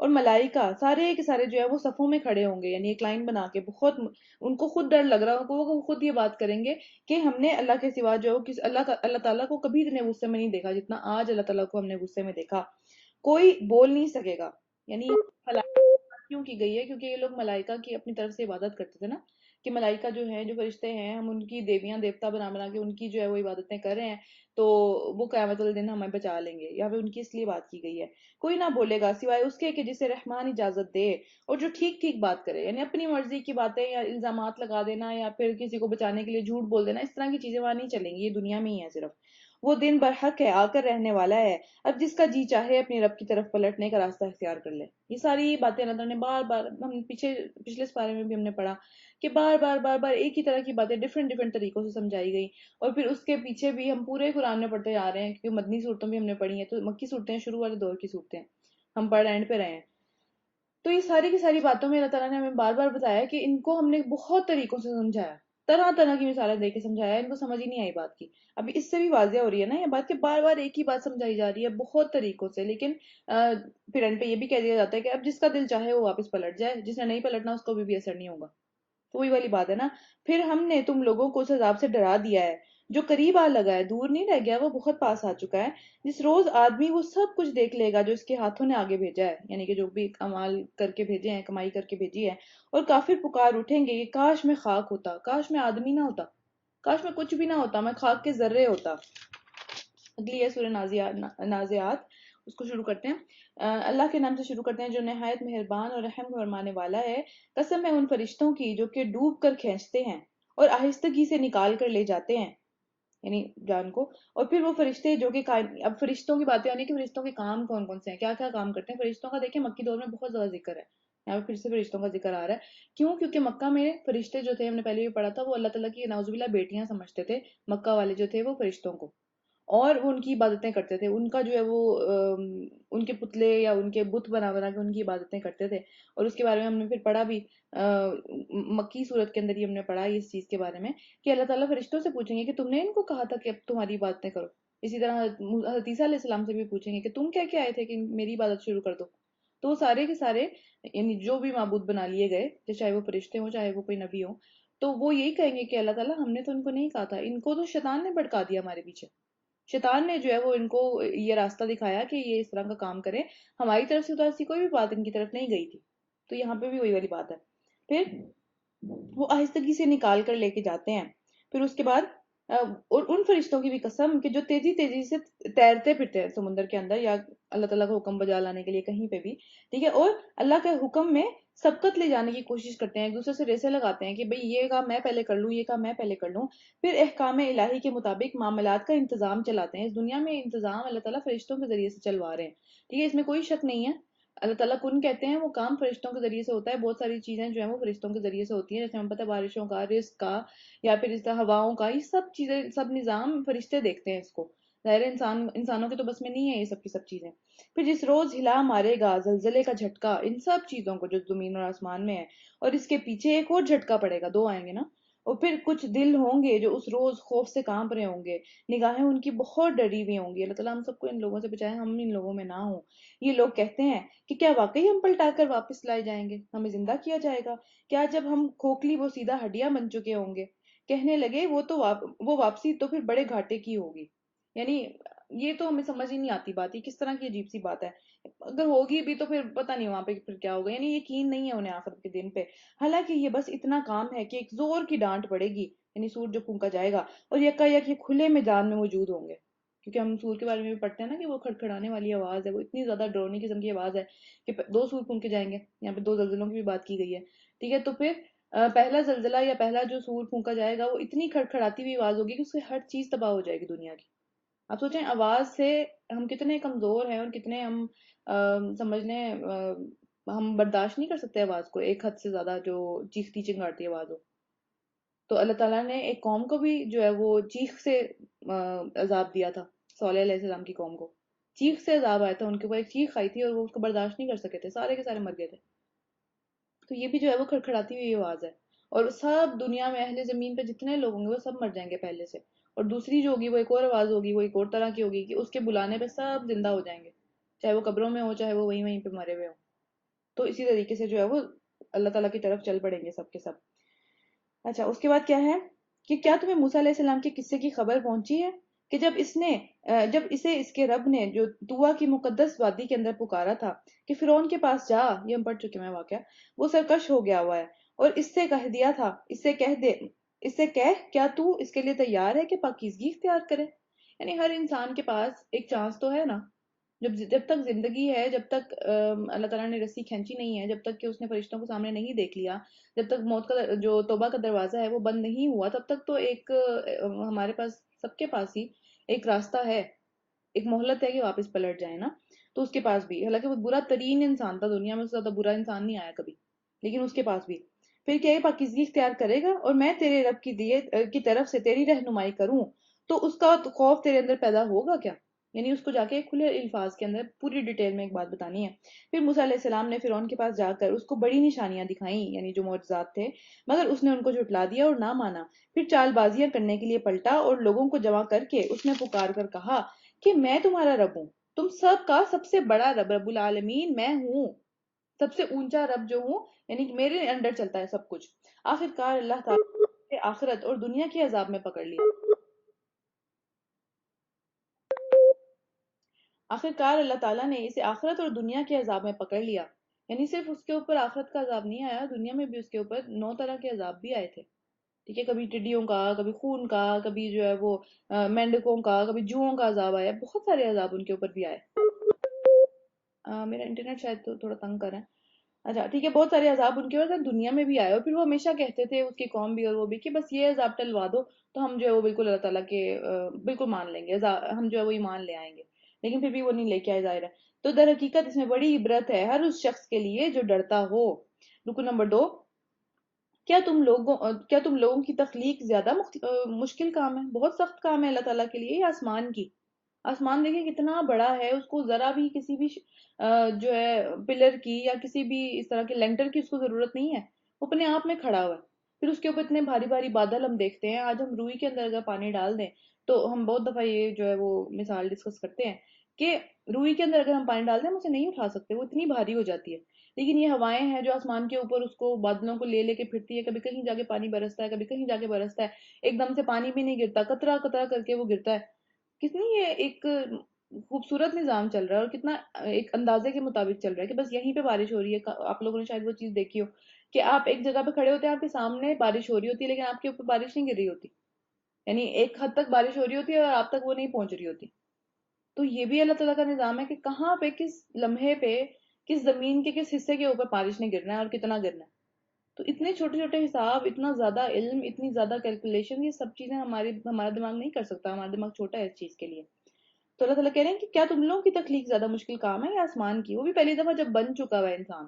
اور ملائکہ سارے کے سارے جو ہے وہ صفوں میں کھڑے ہوں گے، یعنی ایک لائن بنا کے، بہت ان کو خود ڈر لگ رہا ہوگا، وہ خود یہ بات کریں گے کہ ہم نے اللہ کے سوا جو اللہ تعالیٰ کو کبھی اتنے غصے میں نہیں دیکھا جتنا آج اللہ تعالیٰ کو ہم نے غصے میں دیکھا، کوئی بول نہیں سکے گا۔ یعنی کیوں کی گئی ہے؟ کیونکہ یہ لوگ ملائکہ کی اپنی طرف سے عبادت کرتے تھے نا، کہ ملائکہ جو ہیں، جو فرشتے ہیں، ہم ان کی دیویاں دیوتا بنا بنا کے ان کی جو ہے وہ عبادتیں کر رہے ہیں، تو وہ قیامت والے دن ہمیں بچا لیں گے، یا پھر ان کی اس لیے بات کی گئی ہے۔ کوئی نہ بولے گا سوائے اس کے کہ جسے رحمان اجازت دے، اور جو ٹھیک ٹھیک بات کرے، یعنی اپنی مرضی کی باتیں یا الزامات لگا دینا یا پھر کسی کو بچانے کے لیے جھوٹ بول دینا، اس طرح کی چیزیں وہاں نہیں چلیں گی، یہ دنیا میں ہی ہے صرف۔ وہ دن برحق ہے، آ کر رہنے والا ہے، اب جس کا جی چاہے اپنے رب کی طرف پلٹنے کا راستہ اختیار کر لے۔ یہ ساری باتیں اللہ تعالیٰ نے بار بار، ہم پچھلے سپارے میں بھی ہم نے پڑھا کہ بار بار بار بار ایک ہی طرح کی باتیں ڈفرینٹ ڈفرینٹ طریقوں سے سمجھائی گئی، اور پھر اس کے پیچھے بھی ہم پورے قرآن میں پڑھتے جا رہے ہیں، کیونکہ مدنی صورتوں بھی ہم نے پڑھی ہیں، تو مکی صورتیں شروع والے دور کی صورتیں ہم پڑھ اینڈ پہ رہے ہیں۔ تو یہ ساری کی ساری باتوں میں اللہ تعالیٰ نے ہمیں بار بار بتایا کہ ان کو ہم نے بہت طریقوں سے سمجھایا، طرح طرح کی مثالیں دے کے سمجھایا، ان کو سمجھ ہی نہیں آئی بات کی۔ ابھی اس سے بھی واضح ہو رہی ہے نا یہ بات کہ بار بار ایک ہی بات سمجھائی جا رہی ہے بہت طریقوں سے، لیکن پھر اینڈ پہ یہ بھی کہہ دیا جاتا ہے کہ اب جس کا دل چاہے وہ واپس پلٹ جائے، جس نے نہیں پلٹنا اس کو بھی اثر نہیں ہوگا۔ تو وہی والی بات ہے نا، پھر ہم نے تم لوگوں کو اس عذاب سے ڈرا دیا ہے جو قریب آ لگا ہے، دور نہیں رہ گیا، وہ بہت پاس آ چکا ہے۔ جس روز آدمی وہ سب کچھ دیکھ لے گا جو اس کے ہاتھوں نے آگے بھیجا ہے، یعنی کہ جو بھی کمال کر کے بھیجے ہیں، کمائی کر کے بھیجی ہے، اور کافر پکار اٹھیں گے کہ کاش میں خاک ہوتا، کاش میں آدمی نہ ہوتا، کاش میں کچھ بھی نہ ہوتا، میں خاک کے ذرے ہوتا۔ اگلی ہے سورہ نازعات، اس کو شروع کرتے ہیں۔ اللہ کے نام سے شروع کرتے ہیں جو نہایت مہربان اور رحم فرمانے والا ہے۔ قسم ہے ان فرشتوں کی جو کہ ڈوب کر کھینچتے ہیں اور آہستگی سے نکال کر لے جاتے ہیں، یعنی جان کو۔ اور پھر وہ فرشتے جو کہ اب فرشتوں کی باتیں آنی کہ فرشتوں کے کام کون کون سے ہیں، کیا کیا کام کرتے ہیں فرشتوں کا، دیکھیں مکی دور میں بہت زیادہ ذکر ہے، یہاں پہ پھر سے فرشتوں کا ذکر آ رہا ہے۔ کیوں؟ کیونکہ مکہ میں فرشتے جو تھے، ہم نے پہلے بھی پڑھا تھا، وہ اللہ تعالیٰ کی نعوذ باللہ بیٹیاں سمجھتے تھے، مکہ والے جو تھے وہ فرشتوں کو، اور وہ ان کی عبادتیں کرتے تھے، ان کا جو ہے وہ ان کے پتلے یا ان کے بت بنا بنا کے ان کی عبادتیں کرتے تھے۔ اور اس کے بارے میں ہم نے پھر پڑھا بھی، مکی صورت کے اندر ہی ہم نے پڑھا اس چیز کے بارے میں کہ اللہ تعالیٰ فرشتوں سے پوچھیں گے کہ تم نے ان کو کہا تھا کہ اب تمہاری عبادتیں کرو۔ اسی طرح حضرت عیسیٰ علیہ السلام سے بھی پوچھیں گے کہ تم کیا کیا آئے تھے کہ میری عبادت شروع کر دو۔ تو وہ سارے کے سارے، یعنی جو بھی معبود بنا لیے گئے، چاہے وہ فرشتے ہوں چاہے وہ کوئی نبی ہوں، تو وہ یہی کہیں گے کہ اللہ تعالیٰ ہم نے تو ان کو نہیں کہا تھا، ان کو تو شیطان نے بھڑکا دیا ہمارے پیچھے، شیطان نے جو ہے وہ ان کو یہ راستہ دکھایا کہ یہ اس طرح کا کام کریں، ہماری طرف سے تو ایسی کوئی بھی بات ان کی طرف نہیں گئی تھی۔ تو یہاں پہ بھی وہی والی بات ہے، پھر وہ آہستگی سے نکال کر لے کے جاتے ہیں۔ پھر اس کے بعد اور ان فرشتوں کی بھی قسم کہ جو تیزی تیزی سے تیرتے پھرتے ہیں سمندر کے اندر، یا اللہ تعالیٰ کا حکم بجا لانے کے لیے کہیں پہ بھی، ٹھیک ہے، اور اللہ کے حکم میں سبقت لے جانے کی کوشش کرتے ہیں، ایک دوسرے سے ریسیں لگاتے ہیں کہ بھئی یہ کام میں پہلے کر لوں، یہ کام میں پہلے کر لوں۔ پھر احکام الہی کے مطابق معاملات کا انتظام چلاتے ہیں، اس دنیا میں انتظام اللہ تعالیٰ فرشتوں کے ذریعے سے چلوا رہے ہیں، ٹھیک ہے، اس میں کوئی شک نہیں ہے۔ اللہ تعالیٰ کن کہتے ہیں، وہ کام فرشتوں کے ذریعے سے ہوتا ہے، بہت ساری چیزیں جو ہیں وہ فرشتوں کے ذریعے سے ہوتی ہیں، جیسے ہمیں پتہ ہے بارشوں کا، رزق کا، یا پھر اس طرح ہواؤں کا، یہ سب چیزیں، سب نظام فرشتے دیکھتے ہیں اس کو، ظاہر ہے انسانوں کے تو بس میں نہیں ہے یہ سب کی سب چیزیں۔ پھر جس روز ہلا مارے گا زلزلے کا جھٹکا ان سب چیزوں کو جو زمین اور آسمان میں ہے، اور اس کے پیچھے ایک اور جھٹکا پڑے گا، دو آئیں گے نا، اور پھر کچھ دل ہوں گے جو اس روز خوف سے کانپ رہے ہوں گے، نگاہیں ان کی بہت ڈری ہوئی ہوں گی۔ اللہ تعالیٰ ہم سب کو ان لوگوں سے بچائے، ہم ان لوگوں میں نہ ہوں۔ یہ لوگ کہتے ہیں کہ کیا واقعی ہم پلٹا کر واپس لائے جائیں گے، ہمیں زندہ کیا جائے گا؟ کیا جب ہم کھوکھلی وہ سیدھا ہڈیاں بن چکے ہوں گے؟ کہنے لگے وہ واپسی تو پھر بڑے گھاٹے کی ہوگی۔ یعنی یہ تو ہمیں سمجھ ہی نہیں آتی بات، یہ کس طرح کی عجیب سی بات ہے، اگر ہوگی بھی تو پھر پتہ نہیں وہاں پہ پھر کیا ہوگا، یعنی یقین نہیں ہے انہیں آخرت کے دن پہ۔ حالانکہ یہ بس اتنا کام ہے کہ ایک زور کی ڈانٹ پڑے گی، یعنی سور جو پھونکا جائے گا، اور یکا یک یہ کھلے میدان میں موجود ہوں گے، کیونکہ ہم سور کے بارے میں بھی پڑھتے ہیں نا کہ وہ کھڑکھڑانے والی آواز ہے، وہ اتنی زیادہ ڈرونے قسم کی آواز ہے کہ دو سور پھونکے جائیں گے، یہاں پہ دو زلزلوں کی بھی بات کی گئی ہے، ٹھیک ہے۔ تو پھر پہلا زلزلہ یا پہلا جو سور پھونکا جائے گا وہ اتنی کھڑکھڑاتی ہوئی آواز ہوگی کہ اس سے ہر چیز تباہ ہو جائے گی دنیا کی۔ آپ سوچیں آواز سے ہم کتنے کمزور ہیں، اور کتنے ہم سمجھ لیں ہم برداشت نہیں کر سکتے آواز کو، ایک حد سے زیادہ جو چیختی چنگاڑتی آواز ہو۔ تو اللہ تعالیٰ نے ایک قوم کو بھی جو ہے وہ چیخ سے عذاب دیا تھا، صالح علیہ السلام کی قوم کو چیخ سے عذاب آیا تھا، ان کے اوپر ایک چیخ آئی تھی اور وہ اس کو برداشت نہیں کر سکے تھے، سارے کے سارے مر گئے تھے۔ تو یہ بھی جو ہے وہ کھڑکھڑاتی ہوئی آواز ہے، اور سب دنیا میں اہل زمین پہ جتنے لوگ ہوں گے وہ سب مر جائیں گے پہلے سے، اور دوسری جو ہوگی وہ ایک اور آواز ہوگی، وہ ایک اور طرح کی ہوگی کہ اس کے بلانے پہ سب زندہ ہو جائیں گے، چاہے وہ قبروں میں ہو چاہے وہ وہیں وہیں پہ مرے ہوئے ہوں۔ تو اسی طریقے سے جو ہے وہ اللہ تعالیٰ کی طرف چل پڑیں گے سب کے سب۔ اچھا، اس کے بعد کیا ہے کہ کیا تمہیں موسیٰ علیہ السلام کے قصے کی خبر پہنچی ہے کہ جب اسے اس کے رب نے جو طوا کی مقدس وادی کے اندر پکارا تھا کہ فرعون کے پاس جا، یہ ہم پڑھ چکے ہیں واقعہ، وہ سرکش ہو گیا ہوا ہے، اور اس سے کہہ دیا تھا، اس سے کہہ کیا تو اس کے لیے تیار ہے کہ پاکیزگی اختیار کرے؟ یعنی ہر انسان کے پاس ایک چانس تو ہے نا، جب تک زندگی ہے، جب تک اللہ تعالیٰ نے رسی کھینچی نہیں ہے، جب تک کہ اس نے فرشتوں کو سامنے نہیں دیکھ لیا، جب تک موت کا جو توبہ کا دروازہ ہے وہ بند نہیں ہوا، تب تک تو ایک ہمارے پاس، سب کے پاس ہی ایک راستہ ہے، ایک مہلت ہے کہ واپس پلٹ جائے نا۔ تو اس کے پاس بھی، حالانکہ وہ برا ترین انسان تھا، دنیا میں سے زیادہ برا انسان نہیں آیا کبھی، لیکن اس کے پاس بھی پھر کیا یہ پاکیزگی اختیار کرے گا، اور میں تیرے رب کی طرف سے تیری رہنمائی کروں تو اس کا خوف تیرے اندر پیدا ہوگا کیا؟ یعنی اس کو جا کے کھلے الفاظ کے اندر پوری ڈیٹیل میں ایک بات بتانی ہے۔ پھر موسیٰ علیہ السلام نے فرعون کے پاس جا کر اس کو بڑی نشانیاں دکھائیں، یعنی جو معجزات تھے، مگر اس نے ان کو جھٹلا دیا اور نہ مانا۔ پھر چال بازیاں کرنے کے لیے پلٹا اور لوگوں کو جمع کر کے اس نے پکار کر کہا کہ میں تمہارا رب ہوں، تم سب کا سب سے بڑا رب، رب العالمین میں ہوں، سب سے اونچا رب جو ہوں، یعنی کہ میرے انڈر چلتا ہے سب کچھ۔ آخر کار اللہ تعالیٰ نے آخرت اور دنیا کے عذاب میں پکڑ لیا، آخر کار اللہ تعالیٰ نے اسے آخرت اور دنیا کے عذاب میں پکڑ لیا۔ یعنی صرف اس کے اوپر آخرت کا عذاب نہیں آیا، دنیا میں بھی اس کے اوپر 9 طرح کے عذاب بھی آئے تھے، ٹھیک ہے؟ کبھی ٹڈیوں کا، کبھی خون کا، کبھی جو ہے وہ مینڈکوں کا، کبھی جوؤں کا عذاب آیا، بہت سارے عذاب ان کے اوپر بھی آئے۔ میرا انٹرنیٹ شاید تھوڑا تنگ کر رہا ہے۔ اچھا ٹھیک ہے، بہت سارے عذاب ان کے اوپر دنیا میں بھی آئے، اور پھر وہ ہمیشہ کہتے تھے، اس کی قوم بھی اور وہ بھی، کہ بس یہ عذاب ٹلوا دو تو ہم جو ہے وہ بالکل اللہ تعالیٰ کے بالکل مان لیں گے، ہم جو ہے وہ ایمان لے آئیں گے، لیکن پھر بھی وہ نہیں لے کے آئے، ظاہر ہے۔ تو در حقیقت اس میں بڑی عبرت ہے ہر اس شخص کے لیے جو ڈرتا ہو۔ رکو نمبر 2، کیا تم لوگوں کی تخلیق زیادہ مشکل کام ہے، بہت سخت کام ہے اللہ تعالیٰ کے لیے، یا آسمان کی؟ آسمان دیکھیں کتنا بڑا ہے، اس کو ذرا بھی کسی بھی جو ہے پلر کی یا کسی بھی اس طرح کے لینٹر کی اس کو ضرورت نہیں ہے، وہ اپنے آپ میں کھڑا ہوا ہے۔ پھر اس کے اوپر اتنے بھاری بھاری بادل ہم دیکھتے ہیں، آج ہم روئی کے اندر اگر پانی ڈال دیں تو ہم بہت دفعہ یہ جو ہے وہ مثال ڈسکس کرتے ہیں کہ روئی کے اندر اگر ہم پانی ڈال دیں ہم اسے نہیں اٹھا سکتے، وہ اتنی بھاری ہو جاتی ہے۔ لیکن یہ ہوائیں ہیں جو آسمان کے اوپر اس کو بادلوں کو لے لے کے پھرتی ہے، کبھی کہیں جا کے پانی برستا ہے، کبھی کہیں جا کے برستا ہے، ایک دم سے پانی بھی نہیں گرتا، قطرہ قطرہ کر کے وہ گرتا ہے۔ کتنی یہ ایک خوبصورت نظام چل رہا ہے، اور کتنا ایک اندازے کے مطابق چل رہا ہے کہ بس یہیں پہ بارش ہو رہی ہے۔ آپ لوگوں نے شاید وہ چیز دیکھی ہو کہ آپ ایک جگہ پہ کھڑے ہوتے ہیں، آپ کے سامنے بارش ہو رہی ہوتی ہے لیکن آپ کے اوپر بارش نہیں گر رہی ہوتی، یعنی ایک حد تک بارش ہو رہی ہوتی ہے اور آپ تک وہ نہیں پہنچ رہی ہوتی۔ تو یہ بھی اللہ تعالیٰ کا نظام ہے کہ کہاں پہ، کس لمحے پہ، کس زمین کے کس حصے کے اوپر بارش نے گرنا ہے اور کتنا گرنا ہے۔ تو اتنے چھوٹے چھوٹے حساب، اتنا زیادہ علم، اتنی زیادہ کیلکولیشن، یہ سب چیزیں ہمارا دماغ نہیں کر سکتا، ہمارا دماغ چھوٹا ہے اس چیز کے لیے۔ تو اللہ تعالیٰ کہہ رہے ہیں کہ کیا تم لوگوں کی تخلیق زیادہ مشکل کام ہے یا آسمان کی؟ وہ بھی پہلی دفعہ جب بن چکا ہوا ہے انسان،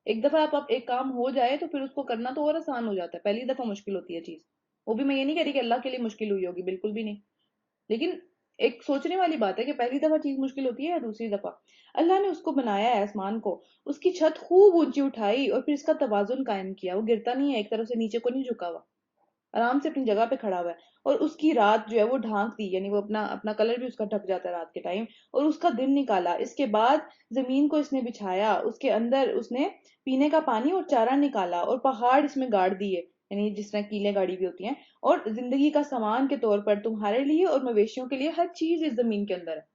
ایک دفعہ آپ ایک کام ہو جائے تو پھر اس کو کرنا تو اور آسان ہو جاتا ہے، پہلی دفعہ مشکل ہوتی ہے چیز۔ وہ بھی میں یہ نہیں کہہ رہی کہ اللہ کے لیے مشکل ہوئی ہوگی، بالکل بھی نہیں، لیکن ایک سوچنے والی بات ہے کہ پہلی دفعہ چیز مشکل ہوتی ہے یا دوسری دفعہ۔ اللہ نے اس کو بنایا ہے، آسمان کو، اس کی چھت خوب اونچی اٹھائی اور پھر اس کا توازن قائم کیا، وہ گرتا نہیں ہے، ایک طرف سے نیچے کو نہیں جھکا ہوا، آرام سے اپنی جگہ پہ کھڑا ہوا ہے۔ اور اس کی رات جو ہے وہ ڈھانک دی، یعنی وہ اپنا کلر بھی اس کا ڈھک جاتا ہے رات کے ٹائم، اور اس کا دن نکالا۔ اس کے بعد زمین کو اس نے بچھایا، اس کے اندر اس نے پینے کا پانی اور چارہ نکالا، اور پہاڑ اس میں گاڑ دیے، یعنی جس طرح کیلیں گاڑی بھی ہوتی ہیں، اور زندگی کا سامان کے طور پر تمہارے لیے اور مویشیوں کے لیے ہر چیز اس زمین کے اندر ہے۔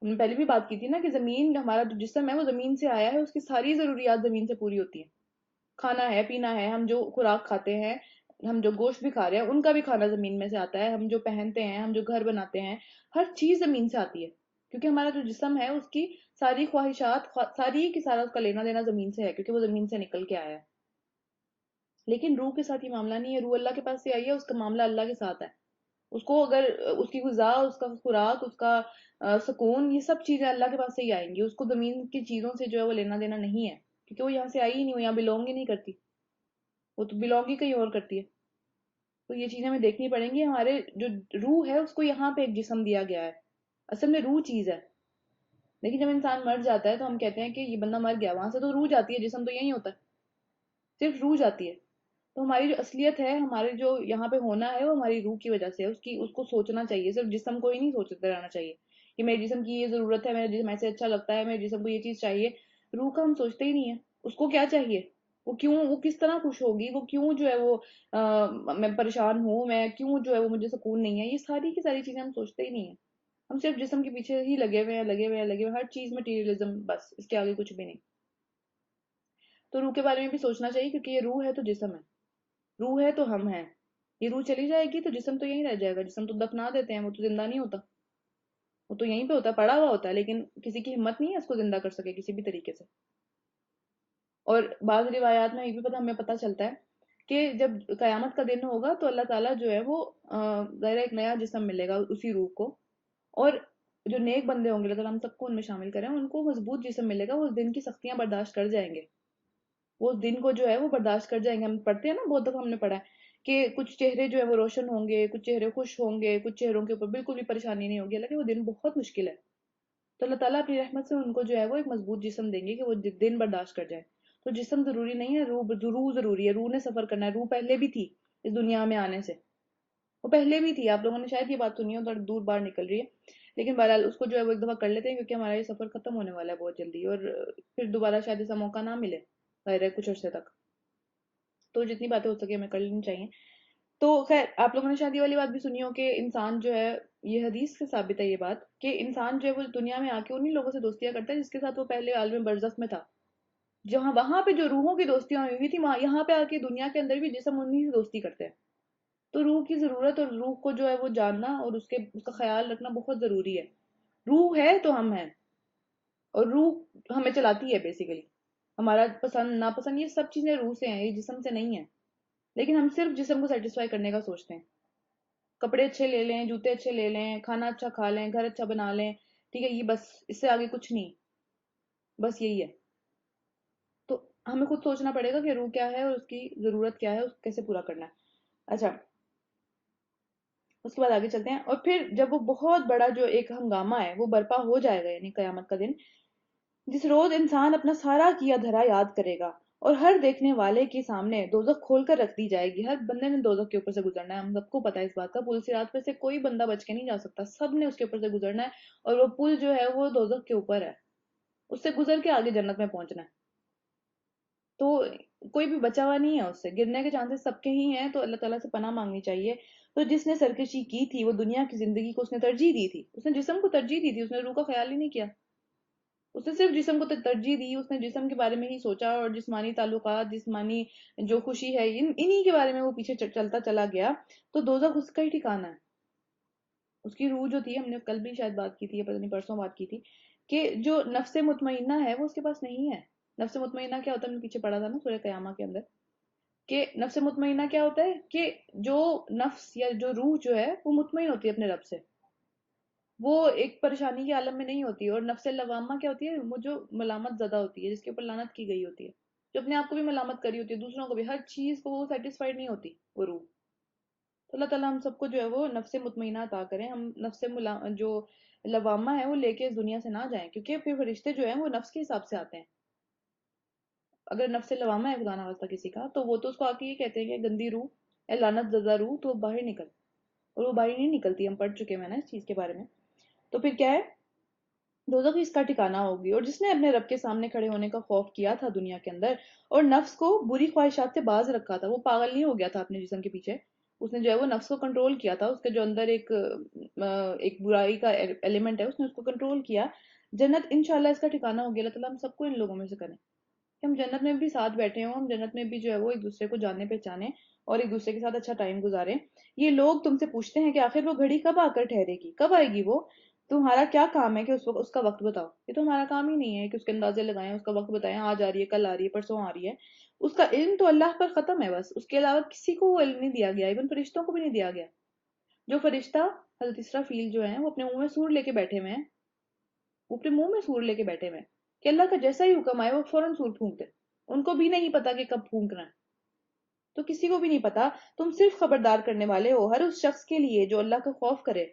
ہم نے پہلے بھی بات کی تھی نا کہ زمین، ہمارا جو جسم ہے وہ زمین سے آیا ہے، اس کی ساری ضروریات زمین سے پوری ہوتی ہیں، کھانا ہے، پینا ہے، ہم جو خوراک کھاتے ہیں، ہم جو گوشت بھی کھا رہے ہیں ان کا بھی کھانا زمین میں سے آتا ہے، ہم جو پہنتے ہیں، ہم جو گھر بناتے ہیں، ہر چیز زمین سے آتی ہے، کیونکہ ہمارا جو جسم ہے اس کی ساری خواہشات، ساری کی سارا اس کا لینا دینا زمین سے ہے، کیونکہ وہ زمین سے نکل کے آیا ہے۔ لیکن روح کے ساتھ یہ معاملہ نہیں ہے، روح اللہ کے پاس سے آئی ہے، اس کا معاملہ اللہ کے ساتھ ہے۔ اس کو اگر اس کی غذا، اس کا خوراک، اس کا سکون، یہ سب چیزیں اللہ کے پاس سے ہی آئیں گی، اس کو زمین کی چیزوں سے جو ہے وہ لینا دینا نہیں ہے، کیونکہ وہ یہاں سے آئی ہی نہیں، وہ یہاں بلونگ ہی نہیں کرتی، وہ تو بلونگ ہی کہیں اور کرتی ہے۔ تو یہ چیزیں ہمیں دیکھنی پڑیں گی، ہمارے جو روح ہے اس کو یہاں پہ ایک جسم دیا گیا ہے، اصل میں روح چیز ہے، لیکن جب انسان مر جاتا ہے تو ہم کہتے ہیں کہ یہ بندہ مر گیا، وہاں سے تو روح جاتی ہے، جسم تو یہی ہوتا ہے، صرف روح جاتی ہے۔ تو ہماری جو اصلیت ہے، ہمارے جو یہاں پہ ہونا ہے، وہ ہماری روح کی وجہ سے ہے، اس کو سوچنا چاہیے، صرف جسم کو ہی نہیں سوچتے رہنا چاہیے کہ میرے جسم کی یہ ضرورت ہے، میرے جسم ایسے اچھا لگتا ہے، میرے جسم کو یہ چیز چاہیے۔ روح کا ہم سوچتے ہی نہیں ہے. اس کو کیا چاہیے, وہ کس طرح خوش ہوگی, وہ کیوں جو ہے وہ میں پریشان ہوں, میں کیوں جو ہے وہ مجھے سکون نہیں ہے, یہ ساری کی ساری چیزیں ہم سوچتے ہی نہیں ہیں. ہم صرف جسم کے پیچھے ہی لگے ہوئے ہیں, لگے ہوئے ہیں, لگے ہوئے ہیں, ہر چیز مٹیریلزم, بس اس کے آگے کچھ بھی نہیں. تو روح کے بارے میں بھی سوچنا چاہیے, کیونکہ یہ روح ہے تو جسم ہے, روح ہے تو ہم ہیں. یہ روح چلی جائے گی تو جسم تو یہیں رہ جائے گا. جسم تو دفنا دیتے ہیں, وہ تو زندہ نہیں ہوتا, وہ تو یہیں پہ ہوتا ہے, پڑا ہوا ہوتا ہے, لیکن کسی کی ہمت نہیں ہے اس کو زندہ کر سکے کسی بھی طریقے سے. اور بعض روایات میں یہ بھی ہمیں پتہ چلتا ہے کہ جب قیامت کا دن ہوگا تو اللہ تعالیٰ جو ہے وہ ظاہر ایک نیا جسم ملے گا اسی روح کو, اور جو نیک بندے ہوں گے اللہ تعالیٰ ہم سب کو ان میں شامل کریں, ان کو مضبوط جسم ملے گا, وہ اس دن کی سختیاں برداشت کر جائیں گے, وہ اس دن کو جو ہے وہ برداشت کر جائیں گے. ہم پڑھتے ہیں نا, بہت دفعہ ہم نے پڑھا ہے کہ کچھ چہرے جو ہے وہ روشن ہوں گے, کچھ چہرے خوش ہوں گے, کچھ چہروں کے اوپر بالکل بھی پریشانی نہیں ہوگی, حالانکہ وہ دن بہت مشکل ہے. تو اللہ تعالیٰ اپنی رحمت سے ان کو جو ہے وہ ایک مضبوط جسم دیں گے کہ وہ دن برداشت کر جائیں. تو جسم ضروری نہیں ہے, روح ضروری ہے. روح نے سفر کرنا ہے, روح پہلے بھی تھی اس دنیا میں آنے سے, وہ پہلے بھی تھی. آپ لوگوں نے شاید یہ بات سنی ہو, تو دور بار نکل رہی ہے, لیکن بہرحال اس کو جو ہے وہ ایک دفعہ کر لیتے ہیں, کیونکہ ہمارا یہ سفر ختم ہونے والا ہے بہت جلدی, اور پھر دوبارہ شاید ایسا موقع نہ ملے ظاہر ہے کچھ عرصے تک. تو جتنی باتیں ہو سکے ہمیں کر لینی چاہیے. تو خیر آپ لوگوں نے شادی والی بات بھی سنی ہو کہ انسان جو ہے, یہ حدیث سے ثابت ہے یہ بات, کہ انسان جو ہے وہ دنیا میں آ کے انہی لوگوں سے دوستیاں کرتا ہے جس کے ساتھ وہ پہلے عالم برزخ میں تھا. جہاں وہاں پہ جو روحوں کی دوستیاں ہوئی ہوئی تھی, وہاں یہاں پہ آ کے دنیا کے اندر بھی جسم انہی سے دوستی کرتے ہیں. تو روح کی ضرورت اور روح کو جو ہے وہ جاننا اور اس کا خیال رکھنا بہت ضروری ہے. روح ہے تو ہم ہیں, اور روح ہمیں چلاتی ہے بیسیکلی. ہمارا پسند ناپسند یہ سب چیزیں روح سے ہیں, یہ جسم سے نہیں ہے. لیکن ہم صرف جسم کو سیٹسفائی کرنے کا سوچتے ہیں. کپڑے اچھے لے لیں, جوتے اچھے لے لیں, کھانا اچھا کھا لیں, گھر اچھا بنا لیں, ٹھیک ہے, یہ بس, اس سے آگے کچھ نہیں, بس یہی ہے. تو ہمیں خود سوچنا پڑے گا کہ روح کیا ہے اور اس کی ضرورت کیا ہے, اس کو کیسے پورا کرنا ہے. اچھا, اس کے بعد آگے چلتے ہیں. اور پھر جب وہ بہت بڑا جو ایک ہنگامہ ہے وہ برپا ہو جائے گا, یعنی قیامت کا دن, جس روز انسان اپنا سارا کیا دھرا یاد کرے گا, اور ہر دیکھنے والے کے سامنے دوزخ کھول کر رکھ دی جائے گی. ہر بندے نے دوزخ کے اوپر سے گزرنا ہے, ہم سب کو پتا ہے اس بات کا. پل صراط پہ سے کوئی بندہ بچ کے نہیں جا سکتا, سب نے اس کے اوپر سے گزرنا ہے, اور وہ پل جو ہے وہ دوزخ کے اوپر ہے, اس سے گزر کے آگے جنت میں پہنچنا ہے. تو کوئی بھی بچا ہوا نہیں ہے, اس سے گرنے کے چانسز سب کے ہی ہیں. تو اللہ تعالیٰ سے پناہ مانگنی چاہیے. تو جس نے سرکشی کی تھی وہ دنیا کی زندگی کو اس نے ترجیح دی تھی, اس نے جسم کو ترجیح دی تھی, اس نے روح کا خیال ہی نہیں کیا. اس نے صرف جسم کو ترجیح دی, اس نے جسم کے بارے میں ہی سوچا, اور جسمانی تعلقات, جسمانی جو خوشی ہے, انہی کے بارے میں وہ پیچھے چلتا چلا گیا. تو دوزخ اس کا ہی ٹھکانا ہے. اس کی روح جو تھی, ہم نے کل بھی شاید بات کی تھی یا پتہ نہیں پرسوں بات کی تھی, کہ جو نفس مطمئنہ ہے وہ اس کے پاس نہیں ہے. نفس مطمئنہ کیا ہوتا ہے, ہم نے پیچھے پڑھا تھا نا سورہ قیامہ کے اندر, کہ نفس مطمئنہ کیا ہوتا ہے, کہ جو نفس یا جو روح جو ہے وہ مطمئن ہوتی ہے اپنے رب سے, وہ ایک پریشانی کے عالم میں نہیں ہوتی. اور نفس لوامہ کیا ہوتی ہے, وہ جو ملامت زدہ ہوتی ہے, جس کے اوپر لعنت کی گئی ہوتی ہے, جو اپنے آپ کو بھی ملامت کری ہوتی ہے, دوسروں کو بھی, ہر چیز کو وہ سیٹسفائیڈ نہیں ہوتی وہ روح. تو اللہ تعالیٰ ہم سب کو جو ہے وہ نفس مطمئنہ عطا کریں, ہم نفس جو لوامہ ہے وہ لے کے اس دنیا سے نہ جائیں, کیونکہ پھر فرشتے جو ہیں وہ نفس کے حساب سے آتے ہیں. اگر نفس لوامہ ہے خدا نہ خواستہ کسی کا, تو وہ تو اس کو آ کے یہ کہتے ہیں کہ گندی روح اے لعنت زدہ روح, تو باہر نکل. اور وہ باہر نہیں نکلتی, ہم پڑھ چکے ہیں نا اس چیز کے بارے میں. تو پھر کیا ہے, دوزخ اس کا ٹھکانہ ہوگی. اور جس نے اپنے رب کے سامنے کھڑے ہونے کا خوف کیا تھا دنیا کے اندر, اور نفس کو بری خواہشات سے باز رکھا تھا, وہ پاگل نہیں ہو گیا تھا اپنے جسم کے پیچھے, اس نے جو ہے وہ نفس کو کنٹرول کیا تھا, اس کے جو اندر ایک برائی کا ایلیمنٹ ہے, اس نے اس کو کنٹرول کیا. جنت انشاءاللہ اس کا ٹھکانہ ہوگی. اللہ تعالیٰ ہم سب کو ان لوگوں میں سے کریں کہ ہم جنت میں بھی ساتھ بیٹھے ہوں, ہم جنت میں بھی جو ہے وہ ایک دوسرے کو جاننے پہچانے, اور ایک دوسرے کے ساتھ اچھا ٹائم گزاریں. یہ لوگ تم سے پوچھتے ہیں کہ آخر وہ گھڑی کب آ کر ٹھہرے گی, کب آئے گی وہ, تمہارا کیا کام ہے کہ اس کا وقت بتاؤ. یہ تو ہمارا کام ہی نہیں ہے کہ اس کے اندازے لگائیں, اس کا وقت بتائیں, آج آ رہی ہے, کل آ رہی ہے, پرسوں آ رہی ہے. اس کا علم تو اللہ پر ختم ہے بس, اس کے علاوہ کسی کو وہ علم نہیں دیا گیا, ایون فرشتوں کو بھی نہیں دیا گیا. جو فرشتہ حضرت اسرافیل جو ہیں وہ اپنے منہ میں سور لے کے بیٹھے ہوئے ہیں, وہ اپنے منہ میں سور لے کے بیٹھے ہوئے ہیں, کہ اللہ کا جیسا ہی حکم آئے وہ فوراً سور پھونکتے. ان کو بھی نہیں پتا کہ کب پھونکنا ہے, تو کسی کو بھی نہیں پتا. تم صرف خبردار کرنے والے ہو ہر اس شخص کے لیے جو اللہ کا خوف کرے.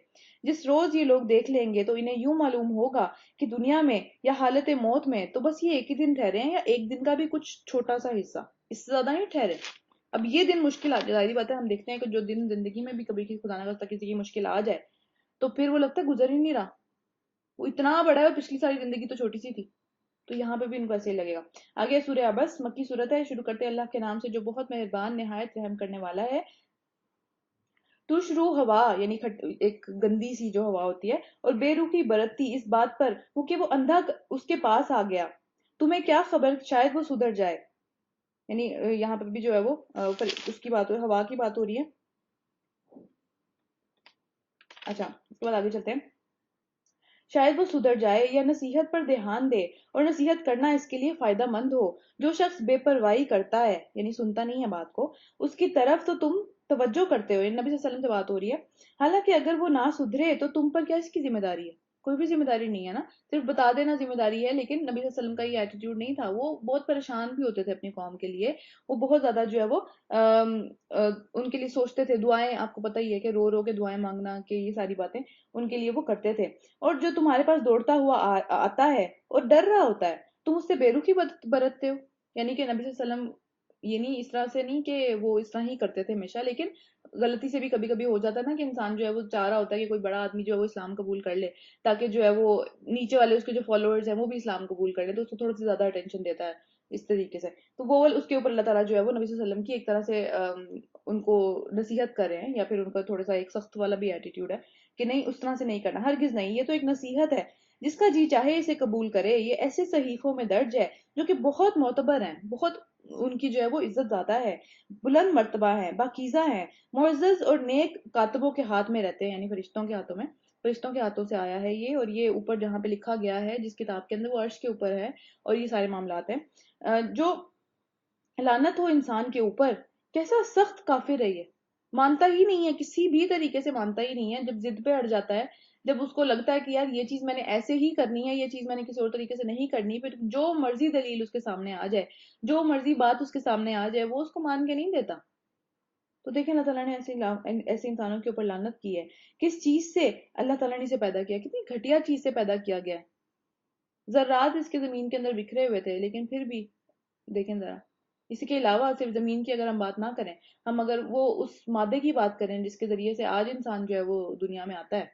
جس روز یہ لوگ دیکھ لیں گے تو انہیں یوں معلوم ہوگا کہ دنیا میں یا حالت موت میں تو بس یہ ایک ہی دن ٹھہرے ہیں, یا ایک دن کا بھی کچھ چھوٹا سا حصہ, اس سے زیادہ نہیں ٹھہرے. اب یہ دن مشکل آ جائے, ظاہری بات ہے, ہم دیکھتے ہیں کہ جو دن زندگی میں بھی کبھی خدا نہ خواستہ کسی کی مشکل آ جائے تو پھر وہ لگتا ہے گزر ہی نہیں رہا, وہ اتنا بڑا ہے, اور پچھلی ساری زندگی تو چھوٹی سی تھی. تو یہاں پہ بھی ان کو ایسے ہی لگے گا. آگے سورہ عبس مکی صورت ہے. شروع کرتے ہیں اللہ کے نام سے جو بہت مہربان نہایت رحم کرنے والا ہے. تشرو ہوا یعنی ایک گندی سی جو ہوا ہوتی ہے، اور بے روحی برتتی اس بات پر کہ وہ اندھا اس کے پاس آ گیا. تمہیں کیا خبر شاید وہ سدھر جائے. یعنی یہاں پر بھی جو ہے وہ اس کی بات ہوا کی بات ہو رہی ہے. اچھا اس کے بعد آگے چلتے ہیں. شاید وہ سدھر جائے یا نصیحت پر دھیان دے، اور نصیحت کرنا اس کے لیے فائدہ مند ہو. جو شخص بے پرواہی کرتا ہے یعنی سنتا نہیں ہے بات کو، اس کی طرف تو تم توجہ کرتے ہو. یعنی نبی صلی اللہ علیہ وسلم سے بات ہو رہی ہے. حالانکہ اگر وہ نہ سدھرے تو تم پر کیا اس کی ذمہ داری ہے؟ کوئی بھی ذمہ داری نہیں ہے نا، صرف بتا دینا ذمہ داری ہے. لیکن نبی صلی اللہ علیہ وسلم کا یہ ایٹیٹیوڈ نہیں تھا. وہ بہت پریشان بھی ہوتے تھے اپنی قوم کے لیے. وہ بہت زیادہ جو ہے وہ ان کے لیے سوچتے تھے. دعائیں آپ کو پتہ ہی ہے کہ رو رو کے دعائیں مانگنا، کہ یہ ساری باتیں ان کے لیے وہ کرتے تھے. اور جو تمہارے پاس دوڑتا ہوا آتا ہے اور ڈر رہا ہوتا ہے، تم اس سے بے رخی برتتے ہو. یعنی کہ نبی صلی اللہ علیہ وسلم یہ نہیں اس طرح سے نہیں کہ وہ اس طرح ہی کرتے تھے ہمیشہ، لیکن غلطی سے بھی کبھی کبھی ہو جاتا ہے نا کہ انسان جو ہے وہ چاہ رہا ہوتا ہے کہ کوئی بڑا آدمی جو ہے وہ اسلام قبول کر لے، تاکہ جو ہے وہ نیچے والے اس کے جو فالوورز ہیں وہ بھی اسلام قبول کر لیں، تو اس کو تھوڑا سی زیادہ اٹینشن دیتا ہے اس طریقے سے. تو وہ اس کے اوپر اللہ تعالیٰ جو ہے وہ نبی صلی اللہ علیہ وسلم کی ایک طرح سے ان کو نصیحت کر رہے ہیں، یا پھر ان کا تھوڑا سا ایک سخت والا بھی ایٹیٹیوڈ ہے کہ نہیں اس طرح سے نہیں کرنا، ہرگز نہیں. یہ تو ایک نصیحت ہے، جس کا جی چاہے اسے قبول کرے. یہ ایسے صحیفوں میں درج ہے جو کہ بہت معتبر ہیں، بہت ان کی جو ہے وہ عزت زیادہ ہے، بلند مرتبہ ہے، پاکیزہ ہے، معزز اور نیک کاتبوں کے ہاتھ میں رہتے ہیں. یعنی فرشتوں کے ہاتھوں میں، فرشتوں کے ہاتھوں سے آیا ہے یہ. اور یہ اوپر جہاں پہ لکھا گیا ہے جس کتاب کے اندر، وہ عرش کے اوپر ہے. اور یہ سارے معاملات ہیں. جو لعنت ہو انسان کے اوپر، کیسا سخت کافر ہے یہ. مانتا ہی نہیں ہے، کسی بھی طریقے سے مانتا ہی نہیں ہے. جب ضد پہ اڑ جاتا ہے، جب اس کو لگتا ہے کہ یار یہ چیز میں نے ایسے ہی کرنی ہے، یہ چیز میں نے کسی اور طریقے سے نہیں کرنی، پھر جو مرضی دلیل اس کے سامنے آ جائے، جو مرضی بات اس کے سامنے آ جائے، وہ اس کو مان کے نہیں دیتا. تو دیکھیں اللہ تعالیٰ نے ایسے انسانوں کے اوپر لعنت کی ہے. کس چیز سے اللہ تعالیٰ نے اسے پیدا کیا؟ کتنی گھٹیا چیز سے پیدا کیا گیا ہے. ذرات اس کے زمین کے اندر بکھرے ہوئے تھے، لیکن پھر بھی دیکھیں ذرا. اس کے علاوہ صرف زمین کی اگر ہم بات نہ کریں، ہم اگر وہ اس مادے کی بات کریں جس کے ذریعے سے آج انسان جو ہے وہ دنیا میں آتا ہے،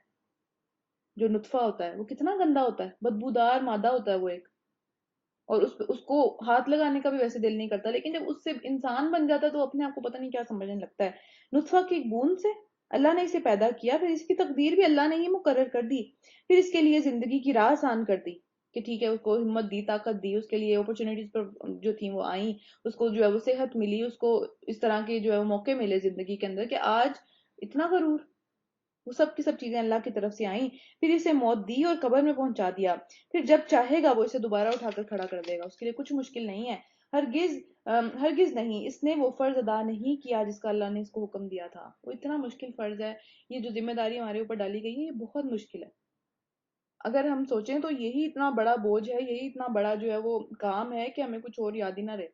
جو نطفہ ہوتا ہے، وہ کتنا گندا ہوتا ہے، بدبودار مادہ ہوتا ہے وہ ایک. اور اس کو ہاتھ لگانے کا بھی ویسے دل نہیں کرتا، لیکن جب اس سے انسان بن جاتا ہے تو اپنے آپ کو پتہ نہیں کیا سمجھنے لگتا ہے. نطفہ کی ایک بوند سے اللہ نے اسے پیدا کیا، پھر اس کی تقدیر بھی اللہ نے ہی مقرر کر دی. پھر اس کے لیے زندگی کی راہ آسان کر دی کہ ٹھیک ہے، اس کو ہمت دی، طاقت دی، اس کے لیے اپرچونٹیز پر جو تھیں وہ آئیں، اس کو جو ہے وہ صحت ملی، اس کو اس طرح کے جو ہے وہ موقع ملے زندگی کے اندر کہ آج اتنا غرور. وہ سب کی سب چیزیں اللہ کی طرف سے آئیں. پھر اسے موت دی اور قبر میں پہنچا دیا. پھر جب چاہے گا وہ اسے دوبارہ اٹھا کر کھڑا کر دے گا. اس کے لیے کچھ مشکل نہیں ہے. ہرگز ہرگز نہیں. اس نے وہ فرض ادا نہیں کیا جس کا اللہ نے اس کو حکم دیا تھا. وہ اتنا مشکل فرض ہے. یہ جو ذمہ داری ہمارے اوپر ڈالی گئی ہے یہ بہت مشکل ہے. اگر ہم سوچیں تو یہی اتنا بڑا بوجھ ہے، یہی اتنا بڑا جو ہے وہ کام ہے کہ ہمیں کچھ اور یاد ہی نہ رہے.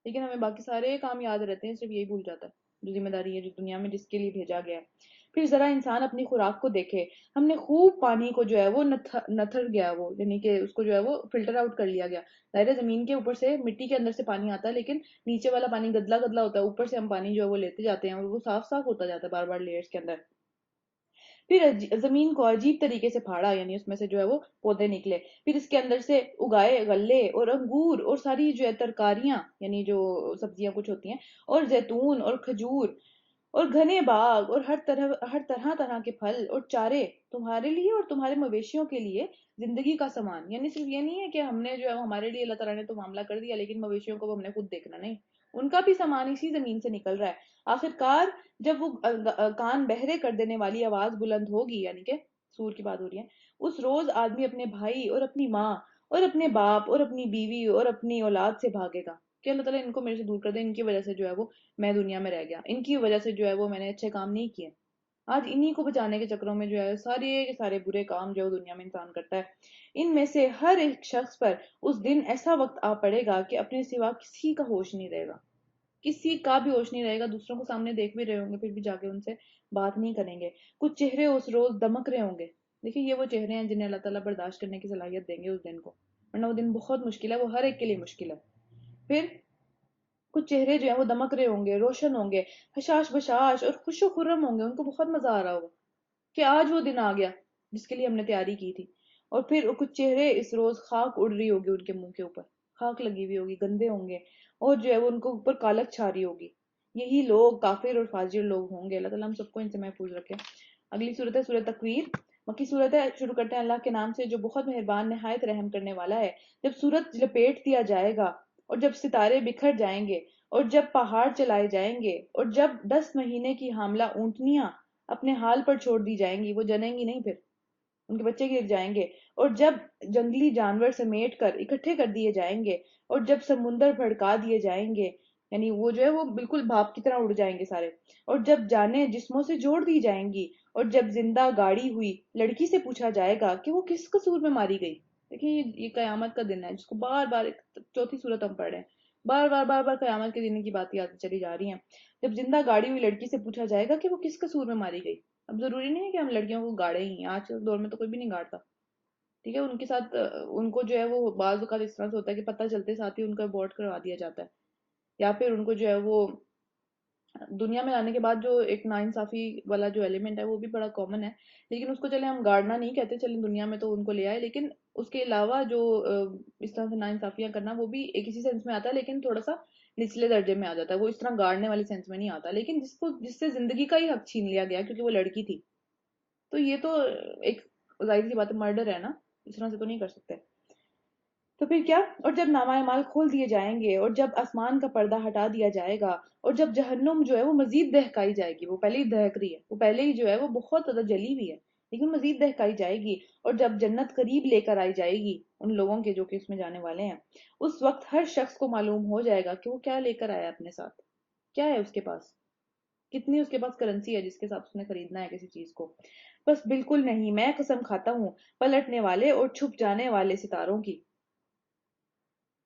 لیکن ہمیں باقی سارے کام یاد رہتے ہیں، صرف یہی بھول جاتا ہے جو ذمہ داری ہے، جو دنیا میں جس کے لیے بھیجا گیا ہے. پھر ذرا انسان اپنی خوراک کو دیکھے. ہم نے خوب پانی کو جو ہے وہ نتھر گیا، وہ یعنی کہ اس کو جو ہے وہ فلٹر آؤٹ کر لیا گیا. ظاہر زمین کے اوپر سے مٹی کے اندر سے پانی آتا ہے، لیکن نیچے والا پانی گدلا گدلا ہوتا ہے. اوپر سے ہم پانی جو ہے وہ لیتے جاتے ہیں اور وہ صاف صاف ہوتا جاتا ہے بار بار لیئرز کے اندر. پھر زمین کو عجیب طریقے سے پھاڑا، یعنی اس میں سے جو ہے وہ پودے نکلے. پھر اس کے اندر سے اگائے غلے اور انگور اور ساری جو ہے ترکاریاں، یعنی جو سبزیاں کچھ ہوتی ہیں، اور زیتون اور کھجور اور گھنے باغ اور ہر طرح کے پھل اور چارے تمہارے لیے اور تمہارے مویشیوں کے لیے زندگی کا سامان. یعنی صرف یہ نہیں ہے کہ ہم نے جو ہے ہمارے لیے اللہ تعالیٰ نے تو معاملہ کر دیا، لیکن مویشیوں کو ہم نے خود دیکھنا نہیں. ان کا بھی سامان اسی زمین سے نکل رہا ہے. آخر کار جب وہ کان بہرے کر دینے والی آواز بلند ہوگی، یعنی کہ سور کی بات ہو رہی ہے، اس روز آدمی اپنے بھائی اور اپنی ماں اور اپنے باپ اور اپنی بیوی اور اپنی اولاد سے بھاگے گا کہ اللہ تعالیٰ ان کو میرے سے دور کر دے، ان کی وجہ سے جو ہے وہ میں دنیا میں رہ گیا، ان کی وجہ سے جو ہے وہ میں نے اچھے کام نہیں کیے. آج انہی کو بچانے کے چکروں میں جو ہے سارے کے سارے برے کام جو ہے وہ دنیا میں انسان کرتا ہے. ان میں سے ہر ایک شخص پر اس دن ایسا وقت آ پڑے گا کہ اپنے سوا کسی کا ہوش نہیں رہے گا. کسی کا بھی ہوش نہیں رہے گا. دوسروں کو سامنے دیکھ بھی رہے ہوں گے پھر بھی جا کے ان سے بات نہیں کریں گے. کچھ چہرے اس روز دمک رہے ہوں گے. دیکھیں یہ وہ چہرے ہیں جنہیں اللہ تعالیٰ برداشت کرنے کی صلاحیت دیں گے اس دن کو، ورنہ وہ دن بہت مشکل ہے، وہ ہر ایک کے لیے مشکل ہے. پھر کچھ چہرے جو ہیں وہ دمک رہے ہوں گے، روشن ہوں گے، حشاش بشاش اور خوش و خرم ہوں گے. ان کو بہت مزہ آ رہا ہوگا کہ آج وہ دن آ گیا جس کے لیے ہم نے تیاری کی تھی. اور پھر کچھ چہرے اس روز خاک اڑ رہی ہوگی ان کے منہ کے اوپر، خاک لگی ہوئی ہوگی، گندے ہوں گے، اور جو ہے وہ ان کو اوپر کالک چھا رہی ہوگی. یہی لوگ کافر اور فاجر لوگ ہوں گے. اللہ تعالیٰ ہم سب کو ان سے محفوظ رکھے. اگلی صورت ہے سورۃ تکویر، مکی صورت ہے. شروع کرتے ہیں اللہ کے نام سے جو بہت مہربان نہایت رحم کرنے والا ہے. جب سورج لپیٹ دیا جائے گا اور جب ستارے بکھر جائیں گے اور جب پہاڑ چلائے جائیں گے اور جب 10 مہینے کی حاملہ اونٹنیاں اپنے حال پر چھوڑ دی جائیں گی، وہ جنیں گی نہیں، پھر ان کے بچے گر جائیں گے، اور جب جنگلی جانور سمیٹ کر اکٹھے کر دیے جائیں گے اور جب سمندر بھڑکا دیے جائیں گے، یعنی وہ جو ہے وہ بالکل بھاپ کی طرح اڑ جائیں گے سارے، اور جب جانیں جسموں سے جوڑ دی جائیں گی اور جب زندہ گاڑی ہوئی لڑکی سے پوچھا جائے گا کہ وہ کس قصور میں ماری گئی. دیکھیں یہ قیامت کا دن ہے جس کو بار بار چوتھی صورت ہم پڑھ رہے ہیں، بار بار بار بار قیامت کے دن کی باتیں آتی چلی جا رہی ہیں. جب زندہ گاڑی ہوئی لڑکی سے پوچھا جائے گا کہ وہ کس قصور میں ماری گئی. اب ضروری نہیں ہے کہ ہم لڑکیوں کو گاڑے ہی، آج کے دور میں تو کوئی بھی نہیں گاڑتا، ٹھیک ہے. ان کے ساتھ ان کو جو ہے وہ بعض اوقات اس طرح سے ہوتا ہے کہ پتہ چلتے ساتھ ہی ان کا ابورٹ کروا دیا جاتا ہے، یا پھر ان کو جو ہے وہ دنیا میں آنے کے بعد جو ایک ناانصافی والا جو ایلیمنٹ ہے وہ بھی بڑا کامن ہے، لیکن اس کو چلے ہم گاڑنا نہیں کہتے، چلے دنیا میں تو ان کو لے آئے، لیکن اس کے علاوہ جو اس طرح سے ناانصافیاں کرنا وہ بھی ایک اسی سینس میں آتا ہے، لیکن تھوڑا سا نچلے درجے میں آ جاتا ہے. وہ اس طرح گاڑنے والی سینس میں نہیں آتا، لیکن جس سے زندگی کا ہی حق چھین لیا گیا کیونکہ وہ لڑکی تھی، تو یہ تو ایک ظاہر سی بات ہے، مرڈر ہے نا، اس طرح سے تو نہیں کر سکتے. تو پھر کیا، اور جب نامہ اعمال کھول دیے جائیں گے اور جب آسمان کا پردہ ہٹا دیا جائے گا اور جب جہنم جو ہے وہ مزید دہکائی جائے گی، وہ پہلے ہی دہک رہی ہے، وہ پہلے ہی جو ہے وہ بہت زیادہ جلی ہوئی ہے لیکن مزید دہکائی جائے گی، اور جب جنت قریب لے کر آئی جائے گی ان لوگوں کے جو کہ اس میں جانے والے ہیں، اس وقت ہر شخص کو معلوم ہو جائے گا کہ وہ کیا لے کر آیا اپنے ساتھ، کیا ہے اس کے پاس، کتنی اس کے پاس کرنسی ہے جس کے ساتھ اس نے خریدنا ہے کسی چیز کو. بس بالکل نہیں، میں قسم کھاتا ہوں پلٹنے والے اور چھپ جانے والے ستاروں کی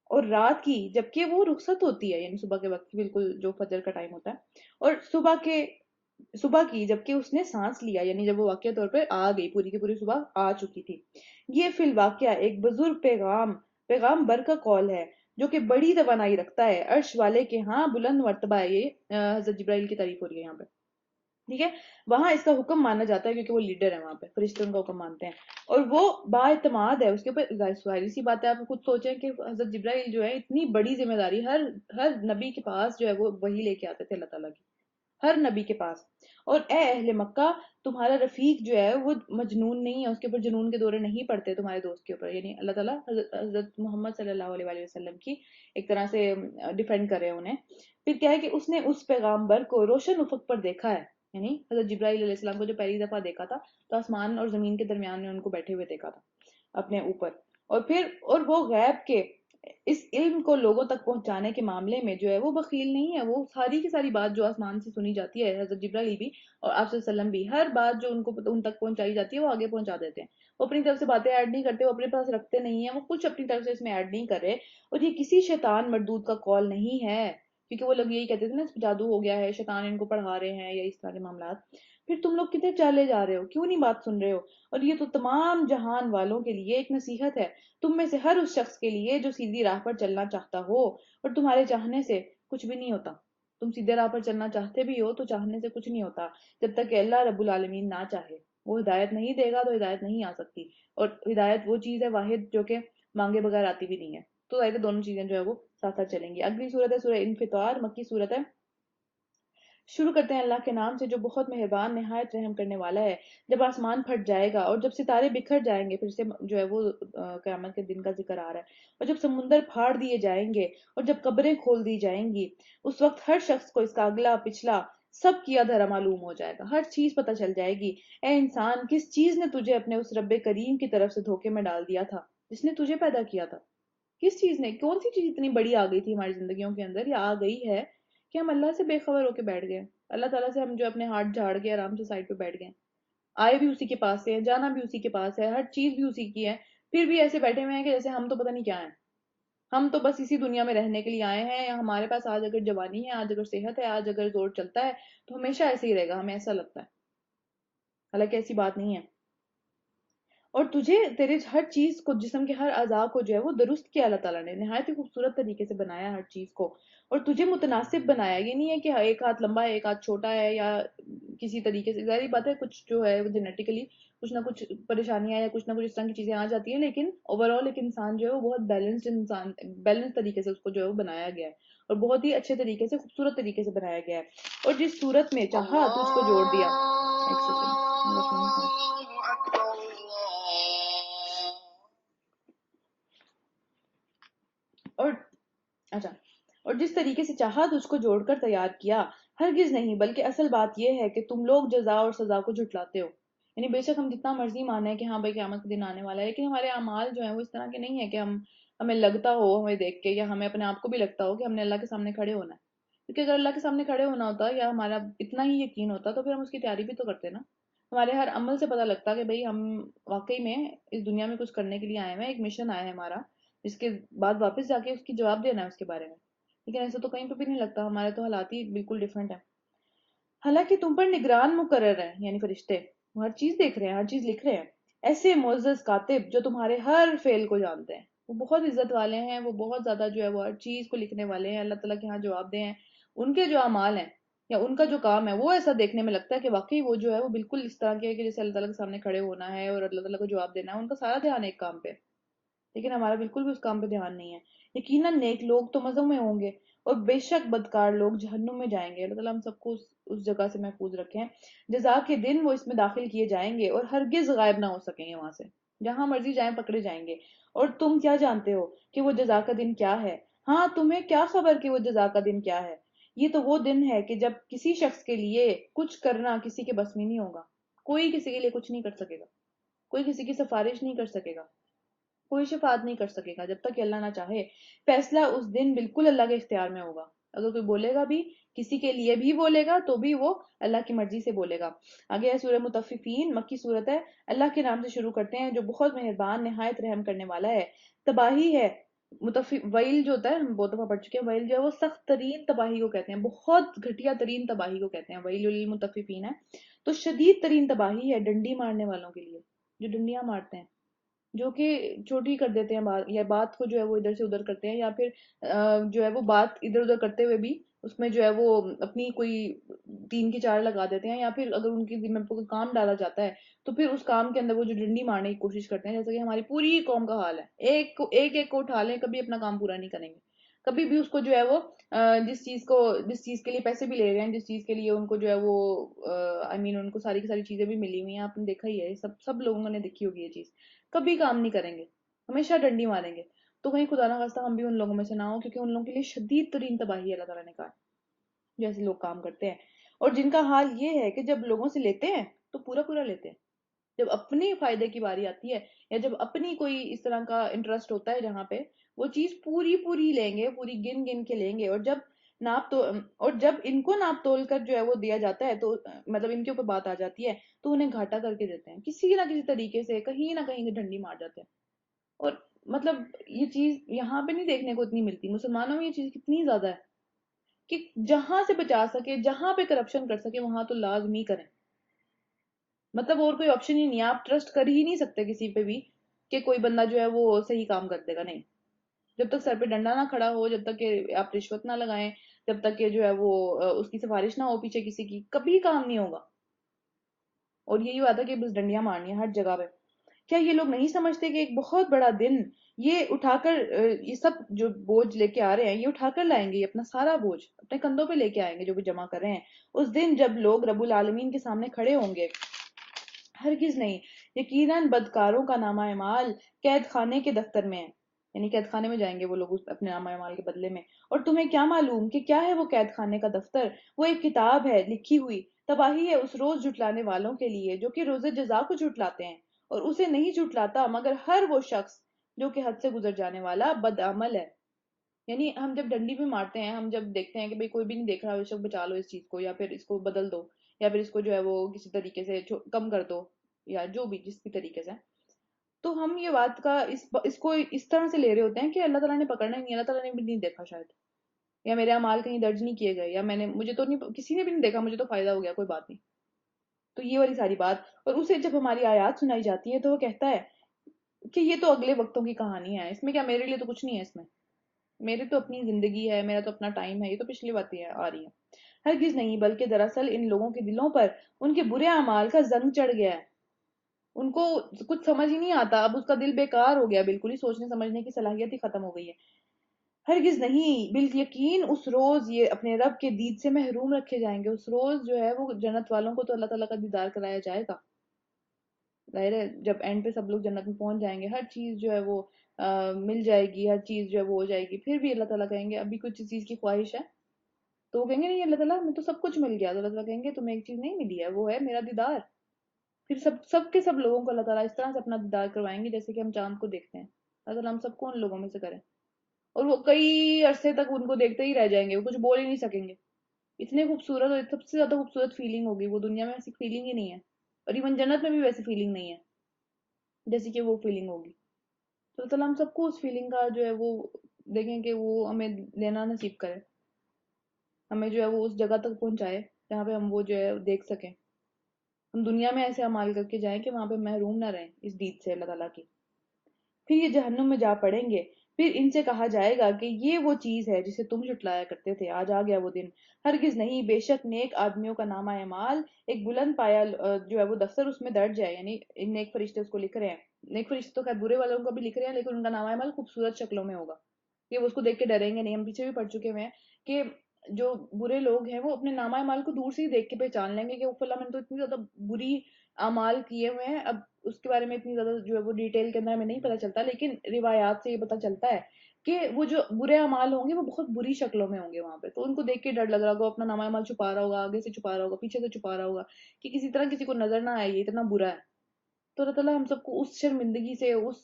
اور رات کی جبکہ وہ رخصت ہوتی ہے، یعنی صبح کے وقت کی، بالکل جو فجر کا ٹائم ہوتا ہے، اور صبح کی جبکہ اس نے سانس لیا، یعنی جب وہ واقعہ طور پر آ گئی، پوری کی پوری صبح آ چکی تھی. یہ فی الواقعہ ایک بزرگ پیغام بر کا قول ہے جو کہ بڑی توانائی رکھتا ہے، عرش والے کے ہاں بلند مرتبہ ہے. یہ حضرت جبرائیل کی تعریف ہو رہی ہے یہاں پہ، ٹھیک ہے. وہاں اس کا حکم مانا جاتا ہے کیونکہ وہ لیڈر ہے، وہاں پہ فرشتے ان کا حکم مانتے ہیں اور وہ با اعتماد ہے اس کے اوپر. ظاہری سی بات ہے، آپ خود سوچیں کہ حضرت جبرائیل جو ہے اتنی بڑی ذمہ داری ہر نبی کے پاس جو ہے وہ وہی لے کے آتے تھے اللہ تعالیٰ کی، ہر نبی کے پاس. اور اے اہل مکہ، تمہارا رفیق جو ہے وہ مجنون نہیں ہے، اس کے اوپر جنون کے دورے نہیں پڑتے تمہارے دوست کے اوپر. یعنی اللہ تعالیٰ حضرت محمد صلی اللہ علیہ وآلہ وسلم کی ایک طرح سے ڈیفینڈ کر رہے ہیں انہیں. پھر کیا ہے کہ اس نے اس پیغامبر کو روشن افق پر دیکھا ہے، یعنی حضرت جبرائیل علیہ السلام کو جو پہلی دفعہ دیکھا تھا تو آسمان اور زمین کے درمیان میں ان کو بیٹھے ہوئے دیکھا تھا اپنے اوپر. اور وہ غیب کے اس علم کو لوگوں تک پہنچانے کے معاملے میں جو ہے وہ بخیل نہیں ہے. وہ ساری کی ساری بات جو آسمان سے سنی جاتی ہے، حضرت جبرائیل بھی اور آپ صلی اللہ علیہ وسلم بھی، ہر بات جو ان تک پہنچائی جاتی ہے وہ آگے پہنچا دیتے ہیں. وہ اپنی طرف سے باتیں ایڈ نہیں کرتے، وہ اپنے پاس رکھتے نہیں ہیں، وہ کچھ اپنی طرف سے اس میں ایڈ نہیں کر رہے. اور یہ کسی شیطان مردود کا قول نہیں ہے، کیونکہ وہ لوگ یہی کہتے تھے نا جادو ہو گیا ہے، شیطان ان کو پڑھا رہے ہیں یا اس طرح کے معاملات. پھر تم لوگ کدھر چلے جا رہے ہو، کیوں نہیں بات سن رہے ہو؟ اور یہ تو تمام جہان والوں کے لیے ایک نصیحت ہے، تم میں سے ہر اس شخص کے لیے جو سیدھی راہ پر چلنا چاہتا ہو، اور تمہارے چاہنے سے کچھ بھی نہیں ہوتا. تم سیدھے راہ پر چلنا چاہتے بھی ہو تو چاہنے سے کچھ نہیں ہوتا جب تک کہ اللہ رب العالمین نہ چاہے. وہ ہدایت نہیں دے گا تو ہدایت نہیں آ سکتی، اور ہدایت وہ چیز ہے واحد جو کہ مانگے بغیر آتی بھی نہیں ہے. تو ظاہر ہے دونوں چیزیں جو ہے وہ ساتھ ساتھ چلیں گی. اگلی صورت ہے سورہ انفطار، مکی صورت ہے. شروع کرتے ہیں اللہ کے نام سے جو بہت مہربان نہایت رحم کرنے والا ہے. جب آسمان پھٹ جائے گا اور جب ستارے بکھر جائیں گے، پھر سے جو ہے وہ قیامت کے دن کا ذکر آ رہا ہے، اور جب سمندر پھاڑ دیے جائیں گے اور جب قبریں کھول دی جائیں گی، اس وقت ہر شخص کو اس کا اگلا پچھلا سب کیا دھرا معلوم ہو جائے گا، ہر چیز پتہ چل جائے گی. اے انسان، کس چیز نے تجھے اپنے اس رب کریم کی طرف سے دھوکے میں ڈال دیا تھا جس نے تجھے پیدا کیا تھا؟ کس چیز نے، کون سی چیز اتنی بڑی آ گئی تھی ہماری زندگیوں کے اندر یا آ گئی ہے کہ ہم اللہ سے بے خبر ہو کے بیٹھ گئے، اللہ تعالیٰ سے ہم جو اپنے ہاتھ جھاڑ کے آرام سے سائڈ پہ بیٹھ گئے. آئے بھی اسی کے پاس سے ہیں، جانا بھی اسی کے پاس ہے، ہر چیز بھی اسی کی ہے، پھر بھی ایسے بیٹھے ہوئے ہیں کہ جیسے ہم تو پتہ نہیں کیا ہیں. ہم تو بس اسی دنیا میں رہنے کے لیے آئے ہیں، یا ہمارے پاس آج اگر جوانی ہے، آج اگر صحت ہے، آج اگر زور چلتا ہے تو ہمیشہ ایسے ہی رہے گا، ہمیں ایسا لگتا ہے. حالانکہ ایسی بات نہیں ہے. اور تجھے تیرے ہر چیز کو، جسم کے ہر اعضاء کو جو ہے وہ درست کیا اللہ تعالیٰ نے، نہایت ہی خوبصورت طریقے سے بنایا ہر چیز کو، اور تجھے متناسب بنایا. یہ نہیں ہے کہ ایک ہاتھ لمبا ہے ایک ہاتھ چھوٹا ہے، یا کسی طریقے سے. ظاہری بات ہے کچھ جو ہے جینیٹیکلی کچھ نہ کچھ پریشانیاں یا کچھ نہ کچھ اس طرح کی چیزیں آ جاتی ہیں، لیکن اوور آل ایک انسان جو ہے وہ بہت بیلنسڈ انسان، بیلنس طریقے سے اس کو جو ہے وہ بنایا گیا ہے، اور بہت ہی اچھے طریقے سے، خوبصورت طریقے سے بنایا گیا ہے، اور جس صورت میں چاہا تو اس کو جوڑ دیا۔ ایک سیکنڈ، میرا فون تھا۔ اور اچھا، اور جس طریقے سے چاہا تو اس کو جوڑ کر تیار کیا، ہرگز نہیں، بلکہ اصل بات یہ ہے کہ تم لوگ جزا اور سزا کو جھٹلاتے ہو۔ یعنی بے شک ہم جتنا مرضی مانے کہ ہاں بھائی قیامت کا دن آنے والا ہے، لیکن ہمارے اعمال جو ہیں وہ اس طرح کے نہیں ہے کہ ہمیں لگتا ہو، ہمیں دیکھ کے، یا ہمیں اپنے آپ کو بھی لگتا ہو کہ ہم نے اللہ کے سامنے کھڑے ہونا ہے۔ کیونکہ اگر اللہ کے سامنے کھڑے ہونا ہوتا یا ہمارا اتنا ہی یقین ہوتا تو پھر ہم اس کی تیاری بھی تو کرتے نا۔ ہمارے ہر عمل سے پتہ لگتا کہ بھئی ہم واقعی میں اس دنیا میں کچھ کرنے کے لیے آئے ہیں، ایک مشن آیا ہے ہمارا، جس کے بعد واپس جا کے اس کی جواب دینا ہے اس کے بارے میں۔ لیکن ایسا تو کہیں پہ بھی نہیں لگتا، ہمارے تو حالات ہی بالکل ڈیفرنٹ ہیں۔ حالانکہ تم پر نگران مقرر ہیں، یعنی فرشتے، وہ ہر چیز دیکھ رہے ہیں، ہر چیز لکھ رہے ہیں، ایسے معزز کاتب جو تمہارے ہر فعل کو جانتے ہیں۔ وہ بہت عزت والے ہیں، وہ بہت زیادہ جو ہے وہ ہر چیز کو لکھنے والے ہیں، اللہ تعالیٰ کے ہاں جواب دہ ہیں۔ ان کے جو اعمال ہیں یا ان کا جو کام ہے وہ ایسا دیکھنے میں لگتا ہے کہ واقعی وہ جو ہے وہ بالکل اس طرح کے ہے کہ جیسے اللہ تعالیٰ کے سامنے کھڑے ہونا ہے اور اللہ تعالیٰ کو جواب دینا ہے، ان کا سارا دھیان ایک کام پہ۔ لیکن ہمارا بالکل بھی اس کام پہ دھیان نہیں ہے۔ یقیناً نیک لوگ تو مزوں میں ہوں گے، اور بے شک بدکار لوگ جہنم میں جائیں گے۔ اللہ تعالیٰ ہم سب کو اس جگہ سے محفوظ رکھیں۔ جزا کے دن وہ اس میں داخل کیے جائیں گے اور ہرگز غائب نہ ہو سکیں گے وہاں سے، جہاں مرضی جائیں پکڑے جائیں گے۔ اور تم کیا جانتے ہو کہ وہ جزا کا دن کیا ہے؟ ہاں، تمہیں کیا خبر کہ وہ جزا کا دن کیا ہے؟ یہ تو وہ دن ہے کہ جب کسی شخص کے لیے کچھ کرنا کسی کے بس میں نہیں ہوگا۔ کوئی کسی کے لیے کچھ نہیں کر سکے گا، کوئی کسی کی سفارش نہیں کر سکے گا، کوئی شفاعت نہیں کر سکے گا جب تک کہ اللہ نہ چاہے۔ فیصلہ اس دن بالکل اللہ کے اختیار میں ہوگا۔ اگر کوئی بولے گا بھی، کسی کے لیے بھی بولے گا تو بھی وہ اللہ کی مرضی سے بولے گا۔ آگے ہے سورہ مطففین، مکی صورت ہے۔ اللہ کے نام سے شروع کرتے ہیں جو بہت مہربان نہایت رحم کرنے والا ہے۔ تباہی ہے ویل جو ہوتا ہے، ہم بہت دفعہ پڑھ چکے ہیں، ویل جو ہے وہ سخت ترین تباہی کو کہتے ہیں، بہت گھٹیا ترین تباہی کو کہتے ہیں، ویل للمطففین ہے۔ تو شدید ترین تباہی ہے ڈنڈی مارنے والوں کے لیے، جو ڈنڈیاں مارتے ہیں، جو کہ چھوٹی کر دیتے ہیں بات، یا بات کو جو ہے وہ ادھر سے ادھر کرتے ہیں، یا پھر جو ہے وہ بات ادھر ادھر کرتے ہوئے بھی اس میں جو ہے وہ اپنی کوئی تین کی چار لگا دیتے ہیں، یا پھر اگر ان کی ذمہ پر کوئی کام ڈالا جاتا ہے تو پھر اس کام کے اندر وہ جو ڈنڈی مارنے کی کوشش کرتے ہیں، جیسے کہ ہماری پوری قوم کا حال ہے، ایک کو اٹھا لیں، کبھی اپنا کام پورا نہیں کریں گے، کبھی بھی اس کو جو ہے وہ جس چیز کے لیے پیسے بھی لے رہے ہیں، جس چیز کے لیے ان کو جو ہے وہ ان کو ساری کی ساری چیزیں بھی ملی ہوئی ہیں، آپ نے دیکھا ہی ہے، سب لوگوں نے دیکھی ہوگی یہ چیز، کبھی کام نہیں کریں گے، ہمیشہ ڈنڈی ماریں گے۔ تو کہیں خدا نہ خواستہ ہم بھی ان لوگوں میں سے نہ ہوں، کیونکہ ان لوگوں کے لیے شدید ترین تباہی اللہ تعالیٰ نے کہا جو ایسے لوگ کام کرتے ہیں، اور جن کا حال یہ ہے کہ جب لوگوں سے لیتے ہیں تو پورا پورا لیتے ہیں، جب اپنی فائدے کی باری آتی ہے یا جب اپنی کوئی اس طرح کا انٹرسٹ ہوتا ہے جہاں پہ وہ چیز پوری پوری لیں گے، پوری گن گن کے لیں گے، اور جب ناپ تو اور جب ان کو ناپ تول کر جو ہے وہ دیا جاتا ہے، تو مطلب ان کے اوپر بات آ جاتی ہے تو انہیں گھاٹا کر کے دیتے ہیں، کسی نہ کسی طریقے سے کہیں نہ کہیں ڈنڈی مار جاتے ہیں۔ اور مطلب یہ چیز یہاں پہ نہیں دیکھنے کو اتنی ملتی، مسلمانوں میں یہ چیز کتنی زیادہ ہے کہ جہاں سے بچا سکے، جہاں پہ کرپشن کر سکے وہاں تو لازمی کریں، مطلب اور کوئی آپشن ہی نہیں ہے، آپ ٹرسٹ کر ہی نہیں سکتے کسی پہ بھی کہ کوئی بندہ جو ہے وہ صحیح کام کر دے گا، نہیں، جب تک سر پہ ڈنڈا نہ کھڑا ہو، جب تک کہ آپ رشوت نہ لگائیں، جب تک کہ جو ہے وہ اس کی سفارش نہ ہو پیچھے کسی کی، کبھی کام نہیں ہوگا۔ اور یہی بات ہے کہ بس ڈنڈیاں مارنی ہے ہر جگہ پہ۔ کیا یہ لوگ نہیں سمجھتے کہ ایک بہت بڑا دن یہ اٹھا کر یہ سب جو بوجھ لے کے آ رہے ہیں یہ اٹھا کر لائیں گے، یہ اپنا سارا بوجھ اپنے کندھوں پہ لے کے آئیں گے جو بھی جمع کر رہے ہیں، اس دن جب لوگ رب العالمین کے سامنے کھڑے ہوں گے؟ ہرگز نہیں، یقیناً بدکاروں کا نامہ اعمال قید خانے کے دفتر میں ہے، یعنی قید خانے میں جائیں گے وہ لوگ اپنے نامہ اعمال کے بدلے میں۔ اور تمہیں کیا معلوم کہ کیا ہے وہ قید خانے کا دفتر؟ وہ ایک کتاب ہے لکھی ہوئی، تباہی ہے اس روز جھٹلانے والوں کے لیے جو کہ روز جزا کو جھٹلاتے ہیں، اور اسے نہیں جھٹلاتا مگر ہر وہ شخص جو کہ حد سے گزر جانے والا بدعمل ہے۔ یعنی ہم جب ڈنڈی بھی مارتے ہیں، ہم جب دیکھتے ہیں کہ بھئی کوئی بھی نہیں دیکھ رہا، بے شک بچا لو اس چیز کو، یا پھر اس کو بدل دو، یا پھر اس کو جو ہے وہ کسی طریقے سے کم کر دو، یا جو بھی جس بھی طریقے سے، تو ہم یہ بات کا اس کو اس طرح سے لے رہے ہوتے ہیں کہ اللہ تعالیٰ نے پکڑنا ہی نہیں، اللہ تعالیٰ نے بھی نہیں دیکھا شاید، یا میرے اعمال کہیں درج نہیں کیے گئے، یا مجھے تو نہیں، کسی نے بھی نہیں دیکھا، مجھے تو فائدہ ہو گیا، کوئی بات نہیں۔ تو یہ والی ساری بات، اور اسے جب ہماری آیات سنائی جاتی ہے تو وہ کہتا ہے کہ یہ تو اگلے وقتوں کی کہانی ہے، اس میں کیا، میرے لیے تو کچھ نہیں ہے، اس میں میری تو اپنی زندگی ہے، میرا تو اپنا ٹائم ہے، یہ تو پچھلی باتیں آ رہی ہیں۔ ہرگز نہیں، بلکہ دراصل ان لوگوں کے دلوں پر ان کے برے اعمال کا زنگ چڑھ گیا ہے، ان کو کچھ سمجھ ہی نہیں آتا، اب اس کا دل بیکار ہو گیا، بالکل ہی سوچنے سمجھنے کی صلاحیت ہی ختم ہو گئی ہے۔ ہرگز نہیں، بالیقین اس روز یہ اپنے رب کے دید سے محروم رکھے جائیں گے۔ اس روز جو ہے وہ جنت والوں کو تو اللہ تعالیٰ کا دیدار کرایا جائے گا، ظاہر ہے جب اینڈ پہ سب لوگ جنت میں پہنچ جائیں گے، ہر چیز جو ہے وہ مل جائے گی، ہر چیز جو ہے وہ ہو جائے گی، پھر بھی اللہ تعالیٰ کہیں گے ابھی کچھ چیز کی خواہش ہے، تو وہ کہیں گے نہیں اللہ تعالیٰ میں تو سب کچھ مل گیا، تو اللہ تعالیٰ کہیں گے تمہیں ایک چیز نہیں ملی ہے، وہ ہے میرا دیدار۔ پھر سب سب کے سب لوگوں کو اللہ تعالیٰ اس طرح سے اپنا دیدار کروائیں گے جیسے کہ ہم چاند کو دیکھتے ہیں، اللہ تعالیٰ ہم سب کو ان لوگوں میں سے کریں، اور وہ کئی عرصے تک ان کو دیکھتے ہی رہ جائیں گے، وہ کچھ بول ہی نہیں سکیں گے، اتنے خوبصورت اور سب سے زیادہ خوبصورت فیلنگ ہوگی وہ، دنیا میں ایسی فیلنگ ہی نہیں ہے، اور ایون جنت میں بھی ویسی فیلنگ نہیں ہے جیسے کہ وہ فیلنگ ہوگی۔ تو اللہ تعالیٰ ہم سب کو اس فیلنگ کا جو ہے وہ دیکھیں کہ وہ ہمیں لینا نصیب کرے، ہمیں جو ہے وہ اس جگہ تک پہنچائے جہاں پہ ہم وہ جو ہے دیکھ سکیں، ہم دنیا میں ایسے اعمال کر کے جائیں کہ وہاں پہ محروم نہ رہیں اس دید سے اللہ تعالیٰ کی۔ پھر یہ جہنم میں جا پڑیں گے، پھر ان سے کہا جائے گا کہ یہ وہ چیز ہے جسے تم جھٹلایا کرتے تھے، آج آ گیا وہ دن۔ ہرگز نہیں، بے شک نیک آدمیوں کا نامہ اعمال ایک بلند پایا جو ہے وہ دفتر اس میں درج ہے، یعنی نیک فرشتے اس کو لکھ رہے ہیں۔ نیک فرشتے تو خیر برے والوں کا بھی لکھ رہے ہیں، لیکن ان کا نامہ اعمال خوبصورت شکلوں میں ہوگا کہ وہ اس کو دیکھ کے ڈریں گے نہیں۔ ہم پیچھے بھی پڑھ چکے ہوئے ہیں کہ جو برے لوگ ہیں وہ اپنے نامہ اعمال کو دور سے ہی دیکھ کے پہچان لیں گے کہ اوف اللہ میں نے تو اتنی زیادہ بری اعمال کیے ہوئے ہیں، اب اس کے بارے میں اتنی زیادہ جو ہے وہ ڈیٹیل کے اندر ہمیں نہیں پتہ چلتا، لیکن روایات سے یہ پتہ چلتا ہے کہ وہ جو برے اعمال ہوں گے وہ بہت بری شکلوں میں ہوں گے وہاں پہ، تو ان کو دیکھ کے ڈر لگ رہا ہوگا، اپنا نامہ اعمال چھپا رہا ہوگا، آگے سے چھپا رہا ہوگا، پیچھے سے چھپا رہا ہوگا کہ کسی طرح کسی کو نظر نہ آئے یہ اتنا برا ہے۔ تو اللہ تعالیٰ ہم سب کو اس شرمندگی سے، اس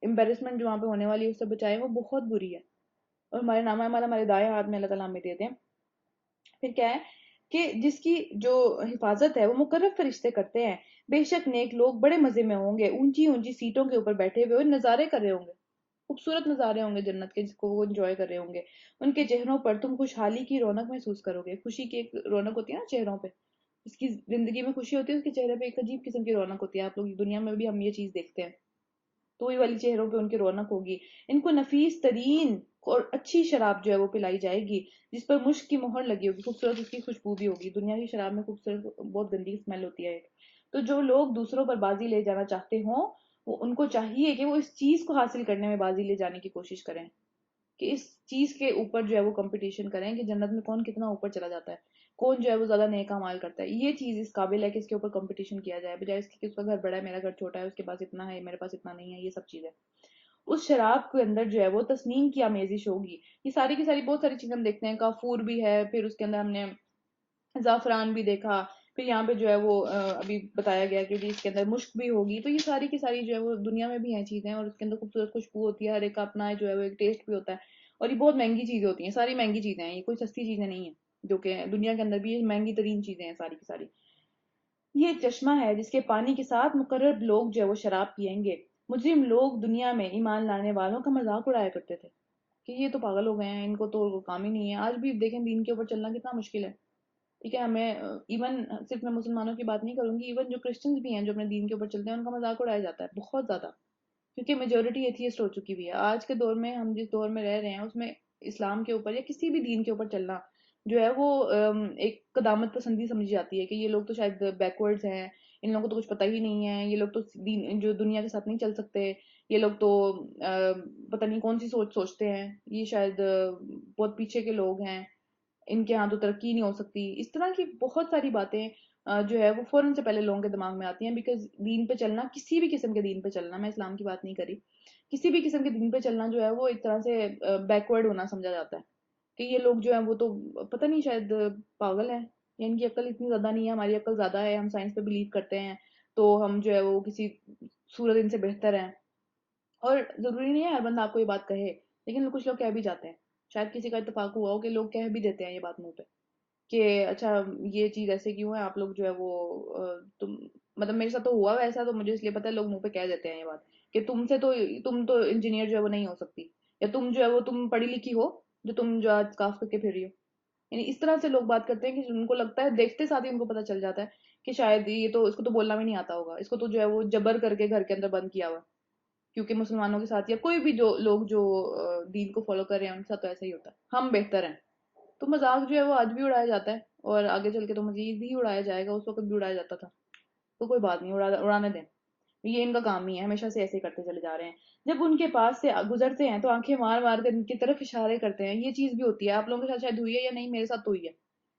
امبیرسمنٹ جو وہاں پہ ہونے والی ہے اس سے بچائے، وہ بہت بری ہے، اور ہمارے نامہ اعمال ہمارے دائیں ہاتھ میں اللہ تعالیٰ ہمیں دے دیں۔ پھر کیا ہے کہ جس کی جو حفاظت ہے وہ مقرب فرشتے کرتے ہیں، بے شک نیک لوگ بڑے مزے میں ہوں گے، اونچی اونچی سیٹوں کے اوپر بیٹھے ہوئے اور نظارے کر رہے ہوں گے، خوبصورت نظارے ہوں گے جنت کے جس کو وہ انجوائے کر رہے ہوں گے۔ ان کے چہروں پر تم خوشحالی کی رونق محسوس کرو گے، خوشی کی ایک رونق ہوتی ہے نا چہروں پہ، جس کی زندگی میں خوشی ہوتی ہے اس کے چہرے پہ ایک عجیب قسم کی رونق ہوتی ہے، آپ لوگ دنیا میں بھی ہم یہ چیز دیکھتے ہیں، تو وہی والی چہروں پہ ان کی رونق ہوگی۔ ان کو نفیس ترین اور اچھی شراب جو ہے وہ پلائی جائے گی جس پر مشک کی مہر لگی ہوگی، خوبصورت اس کی خوشبو بھی ہوگی، دنیا کی شراب میں خوبصورت بہت گندی اسمیل ہوتی ہے ایک۔ تو جو لوگ دوسروں پر بازی لے جانا چاہتے ہوں وہ ان کو چاہیے کہ وہ اس چیز کو حاصل کرنے میں بازی لے جانے کی کوشش کریں، کہ اس چیز کے اوپر جو ہے وہ کمپٹیشن کریں کہ جنت میں کون کتنا اوپر چلا جاتا ہے، کون جو ہے وہ زیادہ نیک اعمال کرتا ہے، یہ چیز اس قابل ہے کہ اس کے اوپر کمپٹیشن کیا جائے، بجائے اس کے کہ اس کا گھر بڑا ہے میرا گھر چھوٹا ہے، اس کے پاس اتنا ہے میرے پاس اتنا نہیں ہے، یہ سب چیزیں۔ اس شراب کے اندر جو ہے وہ تسنیم کی آمیزش ہوگی، یہ ساری کی ساری بہت ساری چیزیں ہم دیکھتے ہیں، کافور بھی ہے، پھر اس کے اندر ہم نے زعفران بھی دیکھا، پھر یہاں پہ جو ہے وہ ابھی بتایا گیا کہ جی اس کے اندر مشک بھی ہوگی، تو یہ ساری کی ساری جو ہے وہ دنیا میں بھی ہیں چیزیں، اور اس کے اندر خوبصورت خوشبو ہوتی ہے، ہر ایک کا اپنا جو ہے وہ ایک ٹیسٹ بھی ہوتا ہے، اور یہ بہت مہنگی چیزیں ہوتی ہیں، ساری مہنگی چیزیں ہیں، یہ کوئی سستی چیزیں نہیں ہیں، جو کہ دنیا کے اندر بھی یہ مہنگی ترین چیزیں ہیں ساری کی ساری۔ یہ ایک چشمہ ہے جس کے پانی کے ساتھ مقرر لوگ جو ہے وہ شراب پیئیں گے۔ مجرم لوگ دنیا میں ایمان لانے والوں کا مذاق اڑایا کرتے تھے کہ یہ تو پاگل ہو گئے ہیں، ان کو تو کام ہی نہیں ہے، آج بھی دیکھیں دین کے اوپر چلنا کتنا مشکل ہے، ٹھیک ہے، ہمیں ایون صرف میں مسلمانوں کی بات نہیں کروں گی، ایون جو کرسچنز بھی ہیں جو اپنے دین کے اوپر چلتے ہیں ان کا مذاق اڑایا جاتا ہے بہت زیادہ، کیونکہ میجورٹی ایتھیسٹ ہو چکی ہوئی ہے آج کے دور میں، ہم جس دور میں رہ رہے ہیں اس میں اسلام کے اوپر یا کسی بھی دین کے اوپر چلنا جو ہے وہ ایک قدامت پسندی سمجھی جاتی ہے، کہ یہ لوگ تو شاید بیکورڈز ہیں، ان لوگوں کو تو کچھ پتہ ہی نہیں ہے، یہ لوگ تو دین جو دنیا کے ساتھ نہیں چل سکتے، یہ لوگ تو پتہ نہیں کون سی سوچ سوچتے ہیں، یہ شاید بہت پیچھے کے لوگ ہیں، ان کے ہاں تو ترقی نہیں ہو سکتی، اس طرح کی بہت ساری باتیں جو ہے وہ فوراً سے پہلے لوگوں کے دماغ میں آتی ہیں، بیکاز دین پہ چلنا، کسی بھی قسم کے دین پہ چلنا، میں اسلام کی بات نہیں کری، کسی بھی قسم کے دین پہ چلنا جو ہے وہ ایک طرح سے بیکورڈ ہونا سمجھا جاتا ہے، کہ یہ لوگ جو ہیں وہ تو پتہ نہیں شاید پاگل ہیں، یا ان کی عقل اتنی زیادہ نہیں ہے، ہماری عقل زیادہ ہے، ہم سائنس پہ بلیو کرتے ہیں، تو ہم جو ہے وہ کسی سورج ان سے بہتر ہیں، اور ضروری نہیں ہے ہر بندہ آپ کو یہ بات کہے، لیکن کچھ لوگ کہہ بھی جاتے ہیں، شاید کسی کا اتفاق ہوا ہو کہ لوگ کہہ بھی دیتے ہیں یہ بات منہ پہ کہ اچھا یہ چیز ایسے کیوں ہے، آپ لوگ جو ہے وہ تم مطلب میرے ساتھ تو ہوا ویسا، تو مجھے اس لیے پتا ہے لوگ منہ پہ کہہ دیتے ہیں یہ بات کہ تم سے تو تم تو انجینئر جو ہے وہ نہیں ہو سکتی، یا تم جو ہے وہ تم پڑھی لکھی ہو جو تم جو آج کاف کر کے پھر رہی ہو، یعنی اس طرح سے لوگ بات کرتے ہیں کہ ان کو لگتا ہے دیکھتے ساتھ ہی ان کو پتا چل جاتا ہے کہ شاید یہ تو اس کو تو بولنا بھی نہیں آتا ہوگا، اس کو تو جو ہے وہ جبر کر کے گھر کے اندر بند کیا ہوا ہے، کیونکہ مسلمانوں کے ساتھ یا کوئی بھی جو لوگ جو دین کو فالو کر رہے ہیں ان کے ساتھ تو ایسا ہی ہوتا ہے، ہم بہتر ہیں، تو مذاق جو ہے وہ آج بھی اڑایا جاتا ہے، اور آگے چل کے تو مزید ہی اڑایا جائے گا، اس وقت بھی اڑایا جاتا تھا، تو کوئی بات نہیں، اڑانے دیں۔ یہ ان کا کام ہی ہے، ہمیشہ سے ایسے کرتے چلے جا رہے ہیں. جب ان کے پاس سے گزرتے ہیں تو آنکھیں مار مار کر ان کی طرف اشارے کرتے ہیں. یہ چیز بھی ہوتی ہے، آپ لوگوں کے ساتھ شاید ہوئی ہے یا نہیں، میرے ساتھ تو ہوئی ہے.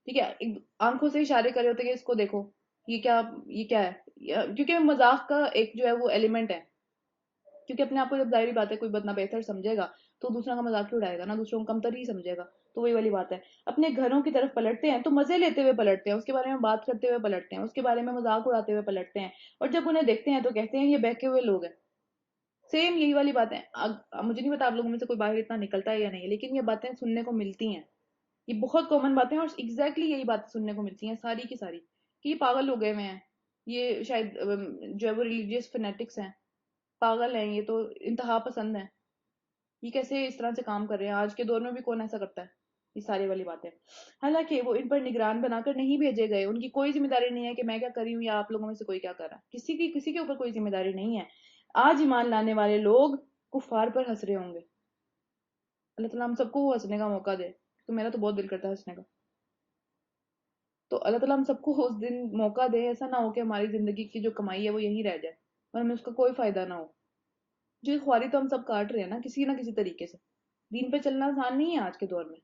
ٹھیک ہے، آنکھوں سے اشارے کرے ہوتے کہ اس کو دیکھو، یہ کیا، یہ کیا ہے. کیونکہ مذاق کا ایک جو ہے وہ ایلیمنٹ ہے. کیونکہ اپنے آپ کو جب ظاہری بات ہے کوئی بدنا بہتر سمجھے گا تو دوسرا کا مذاق کیوں اڑائے گا، نا دوسروں کو کمتر ہی سمجھے گا. تو وہی والی بات ہے. اپنے گھروں کی طرف پلٹتے ہیں تو مزے لیتے ہوئے پلٹتے ہیں، اس کے بارے میں بات کرتے ہوئے پلٹتے ہیں، اس کے بارے میں مذاق اڑاتے ہوئے پلٹتے ہیں. اور جب انہیں دیکھتے ہیں تو کہتے ہیں یہ بہکے ہوئے لوگ ہیں. سیم یہی والی باتیں. مجھے نہیں پتا آپ لوگوں میں سے کوئی باہر اتنا نکلتا ہے یا نہیں، لیکن یہ باتیں سننے کو ملتی ہیں. یہ بہت کامن باتیں ہیں اور ایگزیکٹلی یہی باتیں سننے کو ملتی ہیں ساری کی ساری، کہ یہ پاگل ہو گئے ہوئے ہیں، یہ شاید جو ہے وہ ریلیجیس فنیٹکس ہیں، پاگل ہیں، یہ تو انتہا پسند ہیں، یہ کیسے اس طرح سے کام کر رہے ہیں. آج کے دور میں بھی کون ایسا کرتا ہے. یہ ساری والی باتیں. حالانکہ وہ ان پر نگران بنا کر نہیں بھیجے گئے، ان کی کوئی ذمہ داری نہیں ہے کہ میں کیا کر رہی ہوں یا آپ لوگوں میں سے کوئی کیا کر رہا ہے. کسی کے اوپر کوئی ذمہ داری نہیں ہے. آج ایمان لانے والے لوگ کفار پر ہنس رہے ہوں گے. اللہ تعالیٰ ہم سب کو ہنسنے کا موقع دے. تو میرا تو بہت دل کرتا ہے ہنسنے کا. تو اللہ تعالیٰ ہم سب کو اس دن موقع دے، ایسا نہ ہو کہ ہماری زندگی کی جو کمائی ہے وہ یہیں رہ جائے اور ہمیں اس کا کوئی فائدہ نہ ہو. جو خواری تو ہم سب کاٹ رہے ہیں نا کسی نہ کسی طریقے سے. دین پہ چلنا آسان نہیں ہے آج کے دور میں.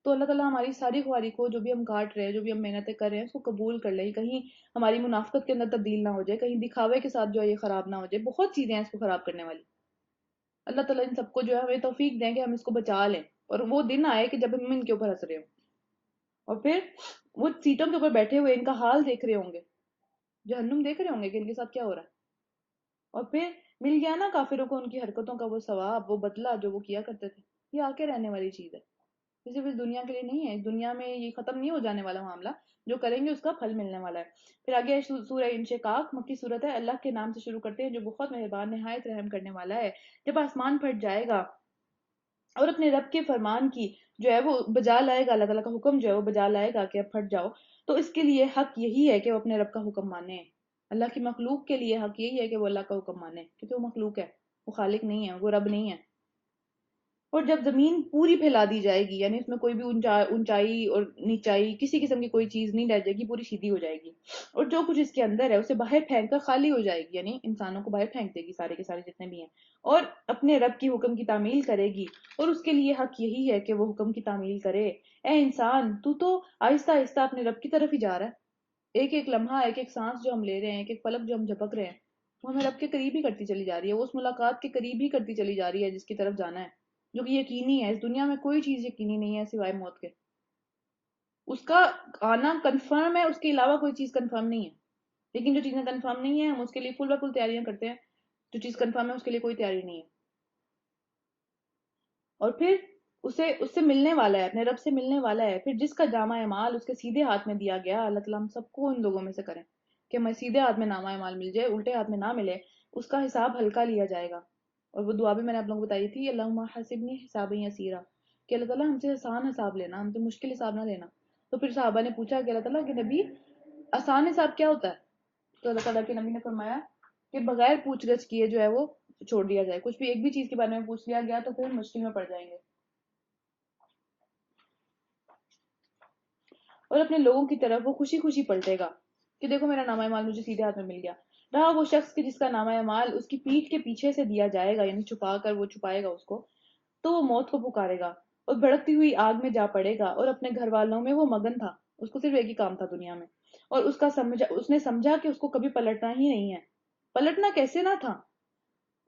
تو اللہ تعالیٰ ہماری ساری خواری کو، جو بھی ہم کاٹ رہے ہیں، جو بھی ہم محنتیں کر رہے ہیں، اس کو قبول کر لے. کہیں ہماری منافقت کے اندر تبدیل نہ ہو جائے، کہیں دکھاوے کے ساتھ جو ہے یہ خراب نہ ہو جائے. بہت چیزیں ہیں اس کو خراب کرنے والی. اللہ تعالیٰ ان سب کو جو ہے ہمیں توفیق دیں کہ ہم اس کو بچا لیں اور وہ دن آئے کہ جب ہم ان کے اوپر ہنس رہے ہوں. اور پھر وہ سیٹوں کے اوپر بیٹھے ہوئے ان کا حال دیکھ رہے ہوں گے، جہنم دیکھ رہے ہوں گے کہ ان کے ساتھ کیا ہو رہا ہے. اور پھر مل گیا نا کافروں کو ان کی حرکتوں کا وہ ثواب، وہ بدلہ جو وہ کیا کرتے تھے. یہ آ کے رہنے والی چیز ہے، یہ صرف اس دنیا کے لیے نہیں ہے. اس دنیا میں یہ ختم نہیں ہو جانے والا معاملہ. جو کریں گے اس کا پھل ملنے والا ہے. پھر آگے ہے سورہ انشقاق، مکی صورت ہے. اللہ کے نام سے شروع کرتے ہیں جو بہت مہربان نہایت رحم کرنے والا ہے. جب آسمان پھٹ جائے گا اور اپنے رب کے فرمان کی جو ہے وہ بجا لائے گا، اللہ تعالیٰ کا حکم جو ہے وہ بجا لائے گا کہ اب پھٹ جاؤ، تو اس کے لیے حق یہی ہے کہ وہ اپنے رب کا حکم مانے. اللہ کی مخلوق کے لیے حق یہی ہے کہ وہ اللہ کا حکم مانے، کیونکہ وہ مخلوق ہے، وہ خالق نہیں ہے، وہ رب نہیں ہے. اور جب زمین پوری پھیلا دی جائے گی، یعنی اس میں کوئی بھی اونچائی اور نیچائی کسی قسم کی کوئی چیز نہیں رہ جائے گی، پوری سیدھی ہو جائے گی، اور جو کچھ اس کے اندر ہے اسے باہر پھینک کر خالی ہو جائے گی، یعنی انسانوں کو باہر پھینک دے گی سارے کے سارے جتنے بھی ہیں، اور اپنے رب کی حکم کی تعمیل کرے گی. اور اس کے لیے حق یہی ہے کہ وہ حکم کی تعمیل کرے. اے انسان، تو آہستہ آہستہ اپنے رب کی طرف ہی جا رہا ہے. ایک ایک لمحہ، ایک ایک سانس جو ہم لے رہے ہیں، ایک ایک پلک جو ہم جھپک رہے ہیں، وہ ہمیں رب کے قریب ہی کرتی چلی جا رہی ہے. وہ اس ملاقات کے قریب ہی کرتی چلی جا رہی ہے جس کی طرف جانا ہے، جو کہ یقینی ہے. اس دنیا میں کوئی چیز یقینی نہیں ہے سوائے موت کے. اس کا آنا کنفرم ہے، اس کے علاوہ کوئی چیز کنفرم نہیں ہے. لیکن جو چیزیں کنفرم نہیں ہیں ہم اس کے لیے فل فل تیاریاں کرتے ہیں. جو چیز کنفرم ہے اس کے لیے کوئی تیاری نہیں ہے. اور پھر اس سے ملنے والا ہے، اپنے رب سے ملنے والا ہے. پھر جس کا جامع اعمال اس کے سیدھے ہاتھ میں دیا گیا، اللہ تعالیٰ ہم سب کو ان لوگوں میں سے کریں کہ ہمیں سیدھے ہاتھ میں نامہ اعمال مل جائے، الٹے ہاتھ میں نہ ملے. اس کا حساب ہلکا لیا جائے گا. اور وہ دعا بھی میں نے آپ لوگوں کو بتائی تھی، اللہم حسبنی حسابا یسیرا، کہ اللہ تعالیٰ ہم سے آسان حساب لینا، ہم سے مشکل حساب نہ لینا. تو پھر صحابہ نے پوچھا کہ اللہ تعالیٰ کہ نبی آسان حساب کیا ہوتا ہے؟ تو اللہ تعالیٰ کے نبی نے فرمایا کہ بغیر پوچھ گچھ کیے جو ہے وہ چھوڑ دیا جائے. کچھ بھی ایک بھی چیز کے بارے میں پوچھ لیا گیا تو پھر ہم مشکل میں پڑ جائیں گے. اور اپنے لوگوں کی طرف وہ خوشی خوشی پلٹے گا کہ دیکھو میرا نامہ اعمال مجھے سیدھے ہاتھ میں مل گیا. رہا وہ شخص کہ جس کا نامہ اعمال اس کی پیٹھ کے پیچھے سے دیا جائے گا، یعنی چھپا کر وہ چھپائے گا اس کو، تو وہ موت کو پکارے گا اور بھڑکتی ہوئی آگ میں جا پڑے گا. اور اپنے گھر والوں میں وہ مگن تھا، اس کو صرف ایک ہی کام تھا دنیا میں، اور اس نے سمجھا کہ اس کو کبھی پلٹنا ہی نہیں ہے. پلٹنا کیسے نہ تھا؟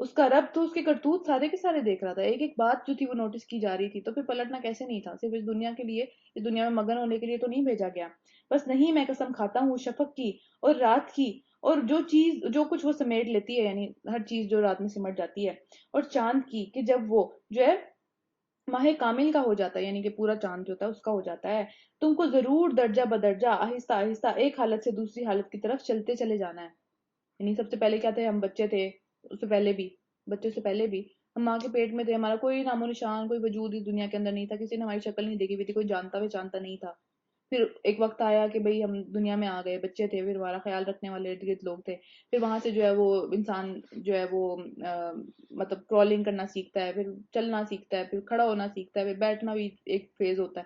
اس کا رب تو اس کے کرتوت سارے کے سارے دیکھ رہا تھا، ایک ایک بات جو تھی وہ نوٹس کی جا رہی تھی. تو پھر پلٹنا کیسے نہیں تھا؟ صرف اس دنیا کے لیے، اس دنیا میں مگن ہونے کے لیے تو نہیں بھیجا گیا. بس نہیں، میں قسم کھاتا ہوں شفق کی اور رات کی، اور جو کچھ وہ سمیٹ لیتی ہے، یعنی ہر چیز جو رات میں سمٹ جاتی ہے، اور چاند کی کہ جب وہ جو ہے ماہ کامل کا ہو جاتا ہے، یعنی کہ پورا چاند جو ہوتا ہے اس کا ہو جاتا ہے، تم کو ضرور درجہ بدرجہ آہستہ آہستہ ایک حالت سے دوسری حالت کی طرف چلتے چلے جانا ہے. یعنی سب سے پہلے کیا تھے؟ ہم بچے تھے. اس سے پہلے بھی، بچے سے پہلے بھی ہم ماں کے پیٹ میں تھے، ہمارا کوئی نام و نشان، کوئی وجود اس دنیا کے اندر نہیں تھا، کسی نے ہماری شکل نہیں دیکھی ہوئی تھی، کوئی جانتا پہچانتا نہیں تھا. پھر ایک وقت آیا کہ بھئی ہم دنیا میں آ گئے، بچے تھے، پھر ہمارا خیال رکھنے والے ارد گرد لوگ تھے. پھر وہاں سے جو ہے وہ انسان جو ہے وہ مطلب کرالنگ کرنا سیکھتا ہے، پھر چلنا سیکھتا ہے، پھر کھڑا ہونا سیکھتا ہے، پھر بیٹھنا بھی ایک فیز ہوتا ہے.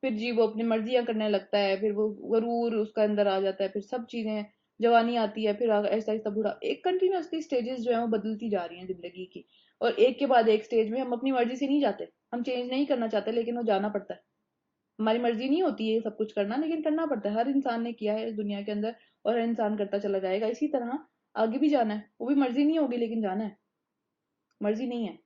پھر جی وہ اپنی مرضیاں کرنے لگتا ہے، پھر وہ غرور اس کا اندر آ جاتا ہے، پھر سب چیزیں جوانی آتی ہے، پھر ایسا ایسا بوڑھا، ایک کنٹینیوسلی سٹیجز جو ہیں وہ بدلتی جا رہی ہیں زندگی کی، اور ایک کے بعد ایک سٹیج میں ہم اپنی مرضی سے نہیں جاتے، ہم چینج نہیں کرنا چاہتے لیکن وہ جانا پڑتا ہے. ہماری مرضی نہیں ہوتی ہے سب کچھ کرنا، لیکن کرنا پڑتا ہے. ہر انسان نے کیا ہے اس دنیا کے اندر، اور ہر انسان کرتا چلا جائے گا. اسی طرح آگے بھی جانا ہے، وہ بھی مرضی نہیں ہوگی لیکن جانا ہے، مرضی نہیں ہے.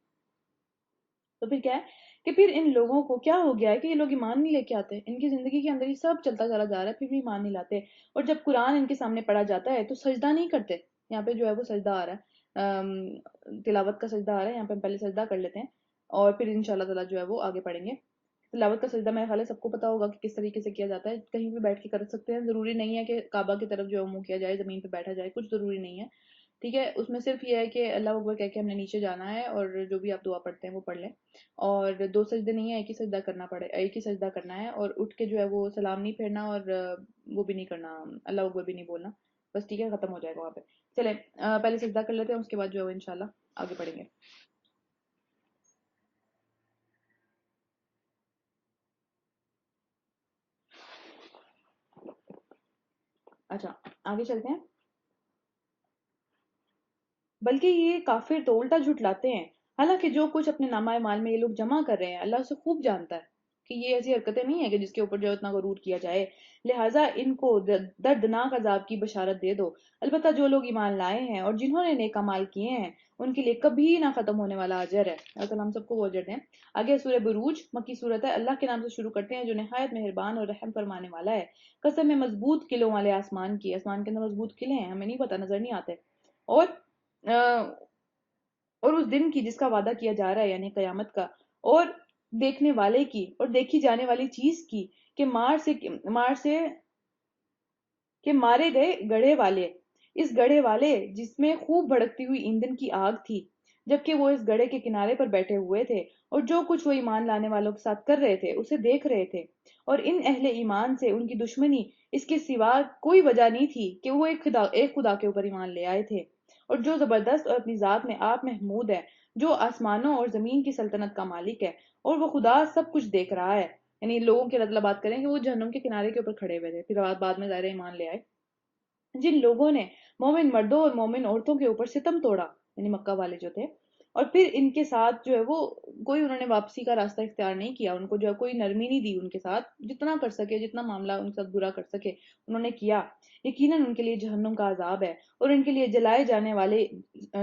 تو پھر کیا ہے کہ پھر ان لوگوں کو کیا ہو گیا ہے کہ یہ لوگ ایمان نہیں لے کے آتے، ان کی زندگی کے اندر یہ سب چلتا چلا جا رہا ہے، پھر بھی ایمان نہیں لاتے. اور جب قرآن ان کے سامنے پڑھا جاتا ہے تو سجدہ نہیں کرتے. یہاں پہ جو ہے وہ سجدہ آ رہا ہے، تلاوت کا سجدہ آ رہا ہے. یہاں پہ ہم پہلے سجدہ کر لیتے ہیں اور پھر انشاءاللہ تعالیٰ جو ہے وہ آگے پڑھیں گے. تلاوت کا سجدہ میرے خیال ہے سب کو پتا ہوگا کہ کس طریقے سے کیا جاتا ہے. کہیں بھی بیٹھ کے کر سکتے ہیں، ضروری نہیں ہے کہ کعبہ کی طرف جو ہے منہ کیا جائے، زمین پہ بیٹھا جائے، کچھ ضروری نہیں ہے. ٹھیک ہے، اس میں صرف یہ ہے کہ اللہ اکبر کہہ کے ہم نے نیچے جانا ہے، اور جو بھی آپ دعا پڑھتے ہیں وہ پڑھ لیں. اور دو سجدے نہیں ہے، ایک ہی سجدہ کرنا پڑے، ایک ہی سجدہ کرنا ہے. اور اٹھ کے جو ہے وہ سلام نہیں پھیرنا، اور وہ بھی نہیں کرنا، اللہ اکبر بھی نہیں بولنا. بس ٹھیک ہے، ختم ہو جائے گا وہاں پہ. چلیں پہلے سجدہ کر لیتے ہیں، اس کے بعد جو ہے وہ انشاءاللہ آگے پڑھیں گے. اچھا آگے چلتے ہیں. بلکہ یہ کافر تو الٹا جھٹلاتے ہیں، حالانکہ جو کچھ اپنے نامہ اعمال میں یہ لوگ جمع کر رہے ہیں اللہ اسے خوب جانتا ہے کہ یہ ایسی حرکتیں نہیں ہیں کہ جس کے اوپر جو اتنا غرور کیا جائے. لہٰذا ان کو دردناک عذاب کی بشارت دے دو. البتہ جو لوگ ایمان لائے ہیں اور جنہوں نے نیک اعمال کیے ہیں ان کے لیے کبھی نہ ختم ہونے والا اجر ہے. اللہ تعالیٰ ہم سب کو وہ اجر دیں. آگے سورہ بروج مکی صورت ہے. اللہ کے نام سے شروع کرتے ہیں جو نہایت مہربان اور رحم فرمانے والا ہے. قسم ہے مضبوط قلعوں والے آسمان کی. آسمان کے اندر مضبوط قلعے ہیں، ہمیں نہیں پتہ، نظر نہیں آتے. اور اور اس دن کی جس کا وعدہ کیا جا رہا ہے یعنی قیامت کا، اور دیکھنے والے کی اور دیکھی جانے والی چیز کی، کہ مار سے کہ مارے گئے گڑھے والے، اس گڑھے والے جس میں خوب بھڑکتی ہوئی ایندھن کی آگ تھی، جبکہ وہ اس گڑھے کے کنارے پر بیٹھے ہوئے تھے، اور جو کچھ وہ ایمان لانے والوں کے ساتھ کر رہے تھے اسے دیکھ رہے تھے. اور ان اہل ایمان سے ان کی دشمنی اس کے سوا کوئی وجہ نہیں تھی کہ وہ ایک خدا کے اوپر ایمان لے آئے تھے، اور جو زبردست اور اپنی ذات میں آپ محمود ہے، جو آسمانوں اور زمین کی سلطنت کا مالک ہے، اور وہ خدا سب کچھ دیکھ رہا ہے. یعنی لوگوں کی اللہ بات کریں کہ وہ جہنم کے کنارے کے اوپر کھڑے ہوئے تھے، پھر بعد میں ظاہر ایمان لے آئے. جن لوگوں نے مومن مردوں اور مومن عورتوں کے اوپر ستم توڑا، یعنی مکہ والے جو تھے، اور پھر ان کے ساتھ جو ہے وہ کوئی انہوں نے واپسی کا راستہ اختیار نہیں کیا، ان کو جو ہے کوئی نرمی نہیں دی، ان کے ساتھ جتنا کر سکے، جتنا معاملہ ان کے ساتھ برا کر سکے انہوں نے کیا. یقیناً ان کے لیے جہنم کا عذاب ہے، اور ان کے لیے جلائے جانے والے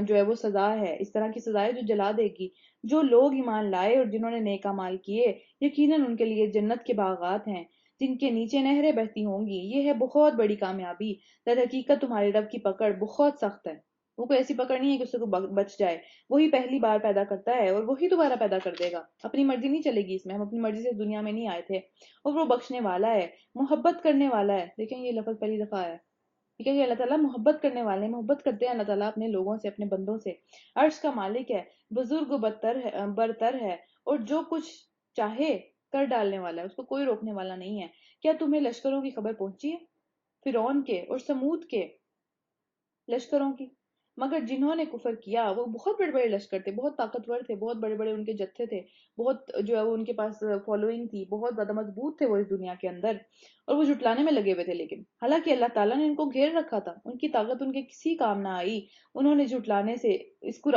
جو ہے وہ سزا ہے، اس طرح کی سزا ہے جو جلا دے گی. جو لوگ ایمان لائے اور جنہوں نے نیک اعمال کیے، یقیناً ان کے لیے جنت کے باغات ہیں جن کے نیچے نہریں بہتی ہوں گی. یہ ہے بہت بڑی کامیابی. در حقیقت تمہارے رب کی پکڑ بہت سخت ہے. وہ کوئی ایسی پکڑ نہیں ہے کہ اس سے کوئی بچ جائے. وہی پہلی بار پیدا کرتا ہے اور وہی دوبارہ پیدا کر دے گا. اپنی مرضی نہیں چلے گی اس میں، ہم اپنی مرضی سے اس دنیا میں نہیں آئے تھے. اور وہ بخشنے والا ہے، محبت کرنے والا ہے. دیکھیں یہ لفظ پہلی دفعہ ہے. ٹھیک ہے، یہ اللہ تعالیٰ محبت کرنے والے ہیں، محبت کرتے ہیں اللہ تعالیٰ اپنے لوگوں سے، اپنے بندوں سے. عرش کا مالک ہے، بزرگ و برتر ہے، اور جو کچھ چاہے کر ڈالنے والا ہے، اس کو کوئی روکنے والا نہیں ہے. کیا تمہیں لشکروں کی خبر پہنچی ہے؟ فرعون کے اور سمود کے لشکروں کی. مگر جنہوں نے کفر کیا وہ بہت بڑے بڑے لشکر تھے، بہت طاقتور تھے، بہت بڑے بڑے ان کے جتھے تھے، بہت جو ہے وہ ان کے پاس فالوئنگ تھی، بہت زیادہ مضبوط تھے وہ اس دنیا کے اندر، اور وہ جھٹلانے میں لگے ہوئے تھے. لیکن حالانکہ اللہ تعالیٰ نے ان کو گھیر رکھا تھا، ان کی طاقت ان کے کسی کام نہ آئی. انہوں نے جھٹلانے سے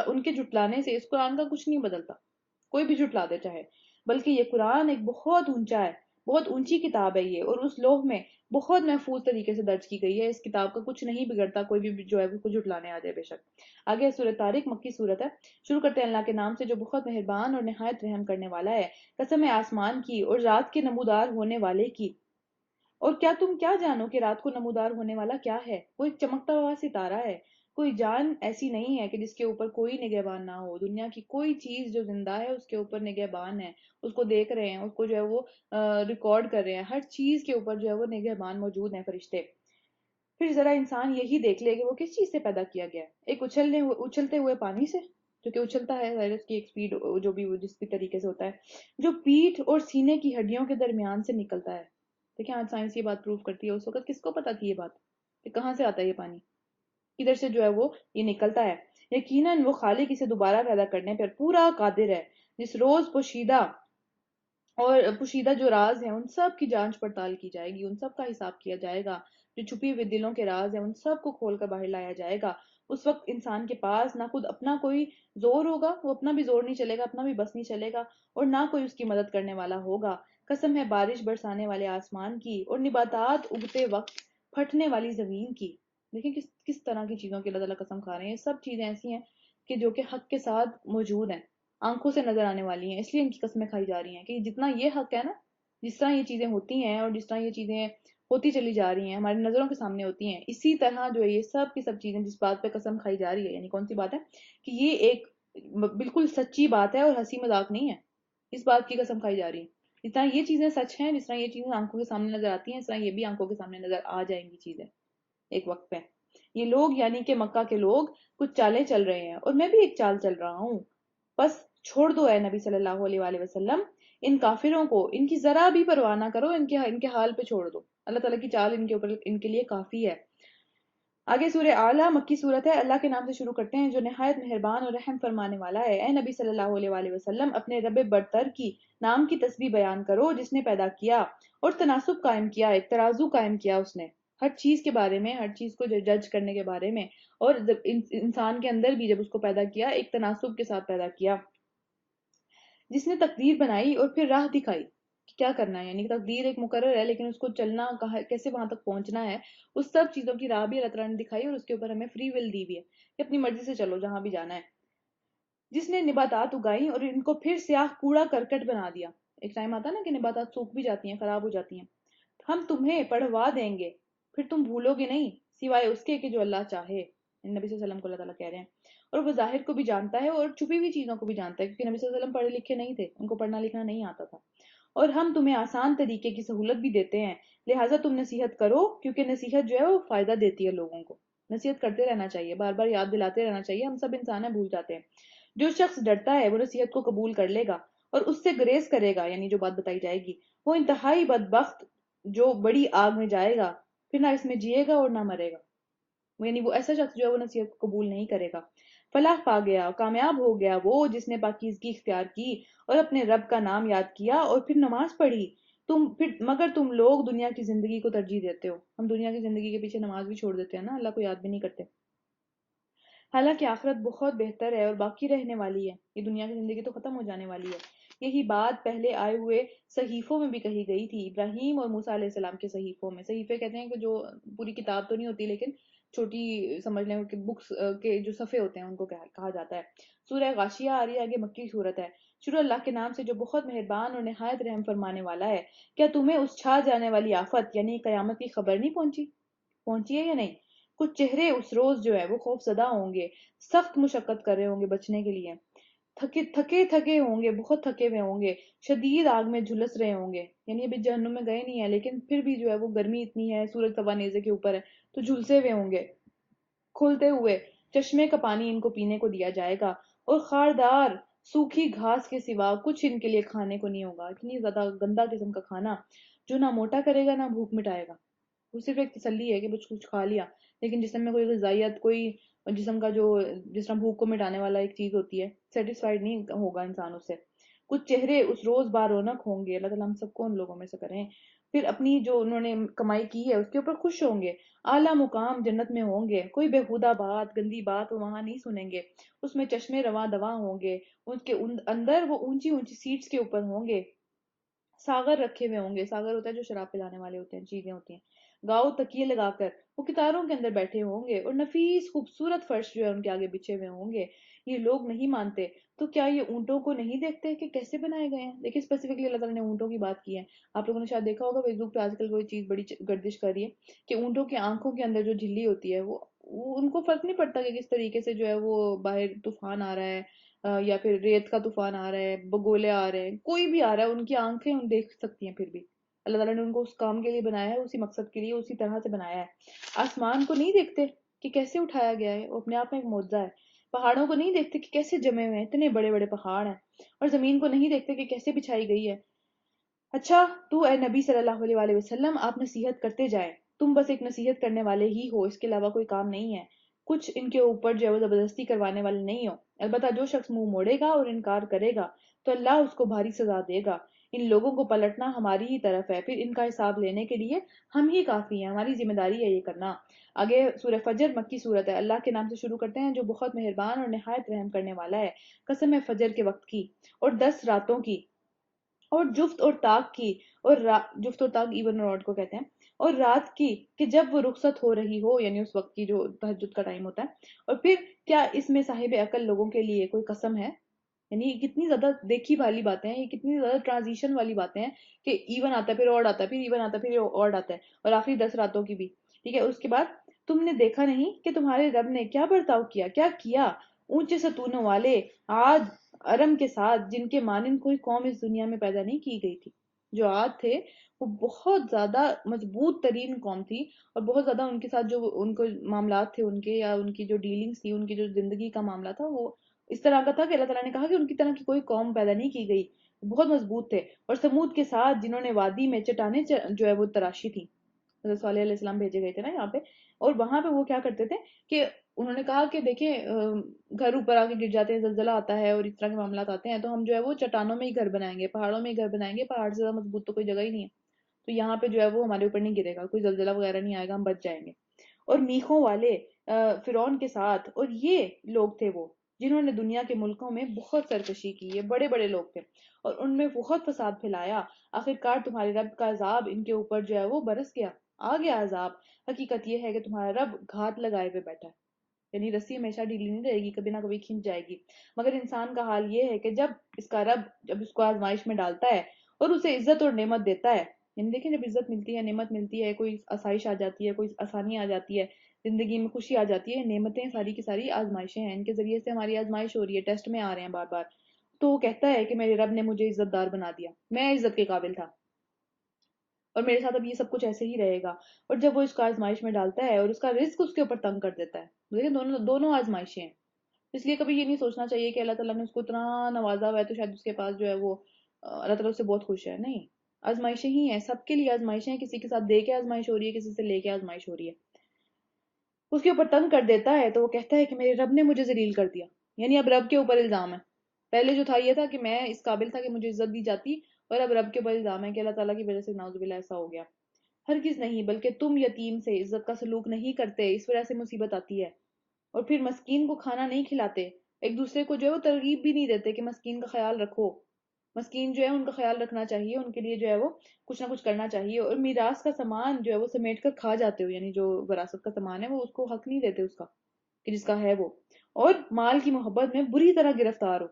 ان کے جھٹلانے سے اس قرآن کا کچھ نہیں بدلتا. کوئی بھی جھٹلا دے چاہے، بلکہ یہ قرآن ایک بہت اونچا ہے، بہت اونچی کتاب ہے یہ، اور اس لوح میں بہت محفوظ طریقے سے درج کی گئی ہے. اس کتاب کا کچھ نہیں بگڑتا، کوئی بھی جو ہے وہ کچھ جھٹلانے آ جائے بے شک. آگے سورۃ طارق مکی صورت ہے. شروع کرتے ہیں اللہ کے نام سے جو بہت مہربان اور نہایت رحم کرنے والا ہے. قسم ہے آسمان کی اور رات کے نمودار ہونے والے کی. اور کیا تم کیا جانو کہ رات کو نمودار ہونے والا کیا ہے؟ وہ ایک چمکتا ہوا ستارہ ہے. کوئی جان ایسی نہیں ہے کہ جس کے اوپر کوئی نگہبان نہ ہو. دنیا کی کوئی چیز جو زندہ ہے اس کے اوپر نگہبان ہے، اس کو دیکھ رہے ہیں، اس کو جو ہے وہ ریکارڈ کر رہے ہیں. ہر چیز کے اوپر جو ہے وہ نگہبان موجود ہیں، فرشتے. پھر ذرا انسان یہی دیکھ لے کہ وہ کس چیز سے پیدا کیا گیا ہے. ایک اچھلتے ہوئے پانی سے جو کہ اچھلتا ہے، ظاہر ہے اس کی ایک سپیڈ جو بھی جس بھی طریقے سے ہوتا ہے، جو پیٹھ اور سینے کی ہڈیوں کے درمیان سے نکلتا ہے. دیکھیں آج سائنس یہ بات پروف کرتی ہے، اس وقت کس کو پتا تھی یہ بات کہ کہاں سے آتا ہے یہ پانی، کدھر سے جو ہے وہ یہ نکلتا ہے. یقیناً وہ خالق اسے دوبارہ پیدا کرنے پر پورا قادر ہے. جس روز پوشیدہ جو راز ہیں ان سب کی جانچ پڑتال کی جائے گی، ان سب کا حساب کیا جائے گا. جو چھپی ہوئے دلوں کے راز ہیں ان سب کو کھول کر باہر لایا جائے گا۔ اس وقت انسان کے پاس نہ خود اپنا کوئی زور ہوگا، وہ اپنا بھی زور نہیں چلے گا، اپنا بھی بس نہیں چلے گا، اور نہ کوئی اس کی مدد کرنے والا ہوگا۔ قسم ہے بارش برسانے والے آسمان کی اور نباتات اگتے وقت پھٹنے والی زمین کی۔ دیکھیں کس طرح کی چیزوں کی اللہ تعالیٰ قسم کھا رہے ہیں۔ یہ سب چیزیں ایسی ہیں کہ جو کہ حق کے ساتھ موجود ہیں، آنکھوں سے نظر آنے والی ہیں، اس لیے ان کی قسمیں کھائی جا رہی ہیں کہ جتنا یہ حق ہے نا، جس طرح یہ چیزیں ہوتی ہیں اور جس طرح یہ چیزیں ہوتی چلی جا رہی ہیں، ہماری نظروں کے سامنے ہوتی ہیں، اسی طرح جو ہے یہ سب کی سب چیزیں جس بات پہ قسم کھائی جا رہی ہے، یعنی کون سی بات ہے کہ یہ ایک بالکل سچی بات ہے اور ہنسی مذاق نہیں ہے، اس بات کی قسم کھائی جا رہی ہے۔ جس طرح یہ چیزیں سچ ہیں، جس طرح یہ چیزیں آنکھوں کے سامنے نظر آتی ہیں، اس طرح یہ بھی آنکھوں کے سامنے نظر آ جائیں گی چیزیں ایک وقت پہ۔ یہ لوگ یعنی کہ مکہ کے لوگ کچھ چالیں چل رہے ہیں اور میں بھی ایک چال چل رہا ہوں، بس چھوڑ دو اے نبی صلی اللہ علیہ وآلہ وسلم، ان کافروں کو ان کی ذرا بھی پرواہ نہ کرو، ان کے حال پہ چھوڑ دو، اللہ تعالیٰ کی چال ان کے اوپر ان کے لیے کافی ہے۔ آگے سورہ اعلیٰ مکی صورت ہے، اللہ کے نام سے شروع کرتے ہیں جو نہایت مہربان اور رحم فرمانے والا ہے۔ اے نبی صلی اللہ علیہ وآلہ وسلم، اپنے رب برتر کی نام کی تسبیح بیان کرو جس نے پیدا کیا اور تناسب قائم کیا، ایک ترازو قائم کیا اس نے ہر چیز کے بارے میں، ہر چیز کو جج کرنے کے بارے میں، اور انسان کے اندر بھی جب اس کو پیدا کیا ایک تناسب کے ساتھ پیدا کیا، جس نے تقدیر بنائی اور پھر راہ دکھائی کہ کیا کرنا ہے، یعنی تقدیر ایک مقرر ہے لیکن اس کو چلنا کیسے وہاں تک پہنچنا ہے، اس سب چیزوں کی راہ بھی اللہ تعالیٰ نے دکھائی، اور اس کے اوپر ہمیں فری ول دی ہوئی ہے کہ اپنی مرضی سے چلو جہاں بھی جانا ہے۔ جس نے نباتات اگائی اور ان کو پھر سیاہ کوڑا کرکٹ بنا دیا، ایک ٹائم آتا نا کہ نباتات سوکھ بھی جاتی ہیں، خراب ہو جاتی ہیں، ہم تمہیں پڑھوا دیں گے، پھر تم بھولو گے نہیں سوائے اس کے کہ جو اللہ چاہے۔ نبی صلی اللہ علیہ وسلم کو اللہ تعالیٰ کہہ رہے ہیں، اور وہ ظاہر کو بھی جانتا ہے اور چھپی ہوئی چیزوں کو بھی جانتا ہے، کیونکہ نبی صلی اللہ علیہ وسلم پڑھے لکھے نہیں تھے، ان کو پڑھنا لکھنا نہیں آتا تھا، اور ہم تمہیں آسان طریقے کی سہولت بھی دیتے ہیں، لہٰذا تم نصیحت کرو، کیونکہ نصیحت جو ہے وہ فائدہ دیتی ہے لوگوں کو، نصیحت کرتے رہنا چاہیے، بار بار یاد دلاتے رہنا چاہیے، ہم سب انسان ہیں بھول جاتے ہیں۔ جو شخص ڈرتا ہے وہ نصیحت کو قبول کر لے گا اور اس سے گریز کرے گا، یعنی جو بات بتائی جائے گی، وہ انتہائی بدبخت جو بڑی آگ میں جائے گا، پھر نہ اس میں جیے گا اور نہ مرے گا، یعنی وہ ایسا شخص جو ہے وہ نصیحت کو قبول نہیں کرے گا۔ فلاح پا گیا، کامیاب ہو گیا وہ جس نے پاکیزگی اختیار کی اور اپنے رب کا نام یاد کیا اور پھر نماز پڑھی۔ مگر تم لوگ دنیا کی زندگی کو ترجیح دیتے ہو، ہم دنیا کی زندگی کے پیچھے نماز بھی چھوڑ دیتے ہیں نا، اللہ کو یاد بھی نہیں کرتے، حالانکہ آخرت بہت بہتر ہے اور باقی رہنے والی ہے، یہ دنیا کی زندگی تو ختم ہو جانے والی ہے۔ یہی بات پہلے آئے ہوئے صحیفوں میں بھی کہی گئی تھی، ابراہیم اور موسیٰ علیہ السلام کے صحیفوں میں، صحیفے کہتے ہیں کہ جو پوری کتاب تو نہیں ہوتی لیکن چھوٹی سمجھ لیں کہ بکس کے جو صفحے ہوتے ہیں ان کو کہا جاتا ہے۔ سورہ غاشیہ آ رہی ہے آگے، مکی صورت ہے۔ شروع اللہ کے نام سے جو بہت مہربان اور نہایت رحم فرمانے والا ہے۔ کیا تمہیں اس چھا جانے والی آفت یعنی قیامت کی خبر نہیں پہنچی ہے یا نہیں؟ کچھ چہرے اس روز جو ہے وہ خوف زدہ ہوں گے، سخت مشقت کر رہے ہوں گے بچنے کے لیے، تھکے ہوں گے، بہت تھکے ہوئے ہوں گے، شدید آگ میں جھلس رہے ہوں گے، یعنی ابھی جہنم میں گئے نہیں ہیں لیکن پھر بھی جو ہے وہ گرمی اتنی ہے، سورج توا نیزے کے اوپر ہے تو جھلسے ہوئے ہوں گے، کھلتے ہوئے چشمے کا پانی ان کو پینے کو دیا جائے گا، اور خاردار سوکھی گھاس کے سوا کچھ ان کے لیے کھانے کو نہیں ہوگا، اتنی زیادہ گندا قسم کا کھانا جو نہ موٹا کرے گا نہ بھوک مٹائے گا، وہ صرف ایک تسلی ہے کہ کچھ کھا لیا، لیکن جسم میں کوئی غذائیت، کوئی جسم کا جو جس طرح بھوک کو مٹانے والا ایک چیز ہوتی ہے، سیٹسفائیڈ نہیں ہوگا انسان اس سے۔ کچھ چہرے اس روز بارونق ہوں گے، اللہ تعالیٰ ہم سب کو ان لوگوں میں سے کریں، پھر اپنی جو انہوں نے کمائی کی ہے اس کے اوپر خوش ہوں گے، اعلیٰ مقام جنت میں ہوں گے، کوئی بےہودہ بات، گندی بات وہ وہاں نہیں سنیں گے، اس میں چشمے رواں دواں ہوں گے، ان کے اندر وہ اونچی اونچی سیٹس کے اوپر ہوں گے، ساغر رکھے ہوئے ہوں گے، ساغر ہوتا ہے جو شراب پلانے والے ہوتے ہیں، چیزیں ہوتی ہیں، گاؤ تکیے لگا کر وہ کتاروں کے اندر بیٹھے ہوں گے، اور نفیس خوبصورت فرش جو ہے ان کے آگے بچھے ہوئے ہوں گے۔ یہ لوگ نہیں مانتے تو کیا یہ اونٹوں کو نہیں دیکھتے کہ کیسے بنائے گئے ہیں؟ دیکھیں اسپیسیفکلی اللہ تعالیٰ نے اونٹوں کی بات کی ہے، آپ لوگوں نے شاید دیکھا ہوگا فیس بک پہ آج کل کوئی چیز بڑی گردش کر رہی ہے کہ اونٹوں کی آنکھوں کے اندر جو جھلی ہوتی ہے وہ ان کو فرق نہیں پڑتا کہ کس طریقے سے جو ہے وہ باہر طوفان آ رہا ہے، یا پھر ریت کا طوفان آ رہا ہے، بگولے آ رہے ہیں، کوئی بھی آ رہا ہے، ان کی آنکھیں ان دیکھ سکتی ہیں، پھر بھی اللہ تعالیٰ نے ان کو اس کام کے لیے بنایا ہے، اسی مقصد کے لیے اسی طرح سے بنایا ہے۔ آسمان کو نہیں دیکھتے کہ کیسے اٹھایا گیا ہے، وہ اپنے آپ میں ایک معجزہ ہے۔ پہاڑوں کو نہیں دیکھتے کہ کیسے جمے ہوئے ہیں، اتنے بڑے بڑے پہاڑ ہیں، اور زمین کو نہیں دیکھتے کہ کیسے بچھائی گئی ہے۔ اچھا تو اے نبی صلی اللہ علیہ وآلہ وسلم آپ نصیحت کرتے جائیں، تم بس ایک نصیحت کرنے والے ہی ہو، اس کے علاوہ کوئی کام نہیں ہے، کچھ ان کے اوپر جو ہے وہ زبردستی کروانے والے نہیں ہو، البتہ جو شخص منہ موڑے گا اور انکار کرے گا تو اللہ اس کو بھاری سزا دے گا، ان لوگوں کو پلٹنا ہماری ہی طرف ہے، پھر ان کا حساب لینے کے لیے ہم ہی کافی ہیں، ہماری ذمہ داری ہے یہ کرنا۔ آگے سورہ فجر مکی صورت ہے، اللہ کے نام سے شروع کرتے ہیں جو بہت مہربان اور نہایت رحم کرنے والا ہے۔ قسم ہے فجر کے وقت کی اور 10 راتوں کی اور جفت اور طاق کی، اور جفت اور طاق ایون اور آڈ کو کہتے ہیں، اور رات کی کہ جب وہ رخصت ہو رہی ہو، یعنی اس وقت کی جو تہجد کا ٹائم ہوتا ہے، اور پھر کیا اس میں صاحب عقل لوگوں کے لیے کوئی قسم ہے؟ یعنی یہ کتنی زیادہ دیکھی والی باتیں ہیں، یہ کتنی زیادہ ٹرانزیشن والی باتیں ہیں کہ ایون آتا ہے پھر آڈ آتا ہے، پھر ایون آتا ہے پھر آڈ آتا ہے، اور آخری 10 راتوں کی بھی ٹھیک ہے۔ اس کے بعد تم نے دیکھا نہیں کہ تمہارے رب نے کیا برتاؤ کیا، کیا کیا اونچے ستونوں والے عاد ارم کے ساتھ، جن کے مانند کوئی قوم اس دنیا میں پیدا نہیں کی گئی تھی۔ جو عاد تھے وہ بہت زیادہ مضبوط ترین قوم تھی، اور بہت زیادہ ان کے ساتھ جو ان کو معاملات تھے ان کے، یا ان کی جو ڈیلنگز تھی، ان کی جو زندگی کا معاملہ تھا، وہ اس طرح کا تھا کہ اللہ تعالیٰ نے کہا کہ ان کی طرح کی کوئی قوم پیدا نہیں کی گئی، بہت مضبوط تھے۔ اور سمود کے ساتھ جنہوں نے وادی میں چٹانیں جو ہے وہ تراشی تھی، حضرت صالح علیہ السلام بھیجے گئے تھے نا یہاں پہ، اور وہاں پہ وہ کیا کرتے تھے کہ انہوں نے کہا کہ دیکھیں گھر اوپر آ کے گر جاتے ہیں، زلزلہ آتا ہے اور اس طرح کے معاملات آتے ہیں، تو ہم جو ہے وہ چٹانوں میں ہی گھر بنائیں گے، پہاڑوں میں ہی گھر بنائیں گے، پہاڑ سے زیادہ مضبوط تو کوئی جگہ ہی نہیں ہے، تو یہاں پہ جو ہے وہ ہمارے اوپر نہیں گرے گا، کوئی زلزلہ وغیرہ نہیں آئے گا، ہم بچ جائیں گے۔ اور میخوں والے فرعون کے ساتھ، اور یہ لوگ تھے وہ جنہوں نے دنیا کے ملکوں میں بہت سرکشی کی، یہ بڑے بڑے لوگ تھے اور ان میں بہت فساد پھیلایا، آخرکار تمہارے رب کا عذاب ان کے اوپر جو ہے وہ برس گیا، آ گیا عذاب۔ حقیقت یہ ہے کہ تمہارا رب گھات لگائے ہوئے بیٹھا ہے، یعنی رسی ہمیشہ ڈھیلی نہیں رہے گی، کبھی نہ کبھی کھنچ جائے گی۔ مگر انسان کا حال یہ ہے کہ جب اس کا رب جب اس کو آزمائش میں ڈالتا ہے اور اسے عزت اور نعمت دیتا ہے، یعنی دیکھیں جب عزت ملتی ہے، نعمت ملتی ہے، کوئی آسائش آ جاتی ہے، کوئی آسانی آ جاتی ہے، زندگی میں خوشی آ جاتی ہے، نعمتیں ساری کی ساری آزمائشیں ہیں، ان کے ذریعے سے ہماری آزمائش ہو رہی ہے، ٹیسٹ میں آ رہے ہیں بار بار، تو وہ کہتا ہے کہ میرے رب نے مجھے عزت دار بنا دیا، میں عزت کے قابل تھا اور میرے ساتھ اب یہ سب کچھ ایسے ہی رہے گا۔ اور جب وہ اس کا آزمائش میں ڈالتا ہے اور اس کا رزق اس کے اوپر تنگ کر دیتا ہے، دیکھیں دونوں دونوں آزمائشیں ہیں، اس لیے کبھی یہ نہیں سوچنا چاہیے کہ اللہ تعالیٰ نے اس کو اتنا نوازا ہوا ہے تو شاید اس کے پاس جو ہے وہ اللہ تعالیٰ اس سے بہت خوش ہے، نہیں، آزمائشیں ہی ہیں، سب کے لیے آزمائشیں ہیں، کسی کے ساتھ دے کے آزمائش ہو رہی ہے، کسی سے لے کے آزمائش ہو رہی ہے۔ اس کے اوپر تنگ کر دیتا ہے تو وہ کہتا ہے کہ میرے رب نے مجھے ذلیل کر دیا، یعنی اب رب کے اوپر الزام ہے، پہلے جو تھا یہ تھا کہ میں اس قابل تھا کہ مجھے عزت دی جاتی، اور اب رب کے اوپر الزام ہے کہ اللہ تعالیٰ کی وجہ سے نعوذ باللہ ایسا ہو گیا۔ ہرگز نہیں، بلکہ تم یتیم سے عزت کا سلوک نہیں کرتے، اس وجہ سے مصیبت آتی ہے، اور پھر مسکین کو کھانا نہیں کھلاتے، ایک دوسرے کو جو ہے وہ ترغیب بھی نہیں دیتے کہ مسکین کا خیال رکھو، مسکین جو ہے ان کا خیال رکھنا چاہیے، ان کے لیے جو ہے وہ کچھ نہ کچھ کرنا چاہیے، اور میراث کا سامان جو ہے وہ سمیٹ کر کھا جاتے ہو، یعنی جو وراثت کا سامان ہے وہ اس کو حق نہیں دیتے اس کا کہ جس کا ہے وہ، اور مال کی محبت میں بری طرح گرفتار ہو،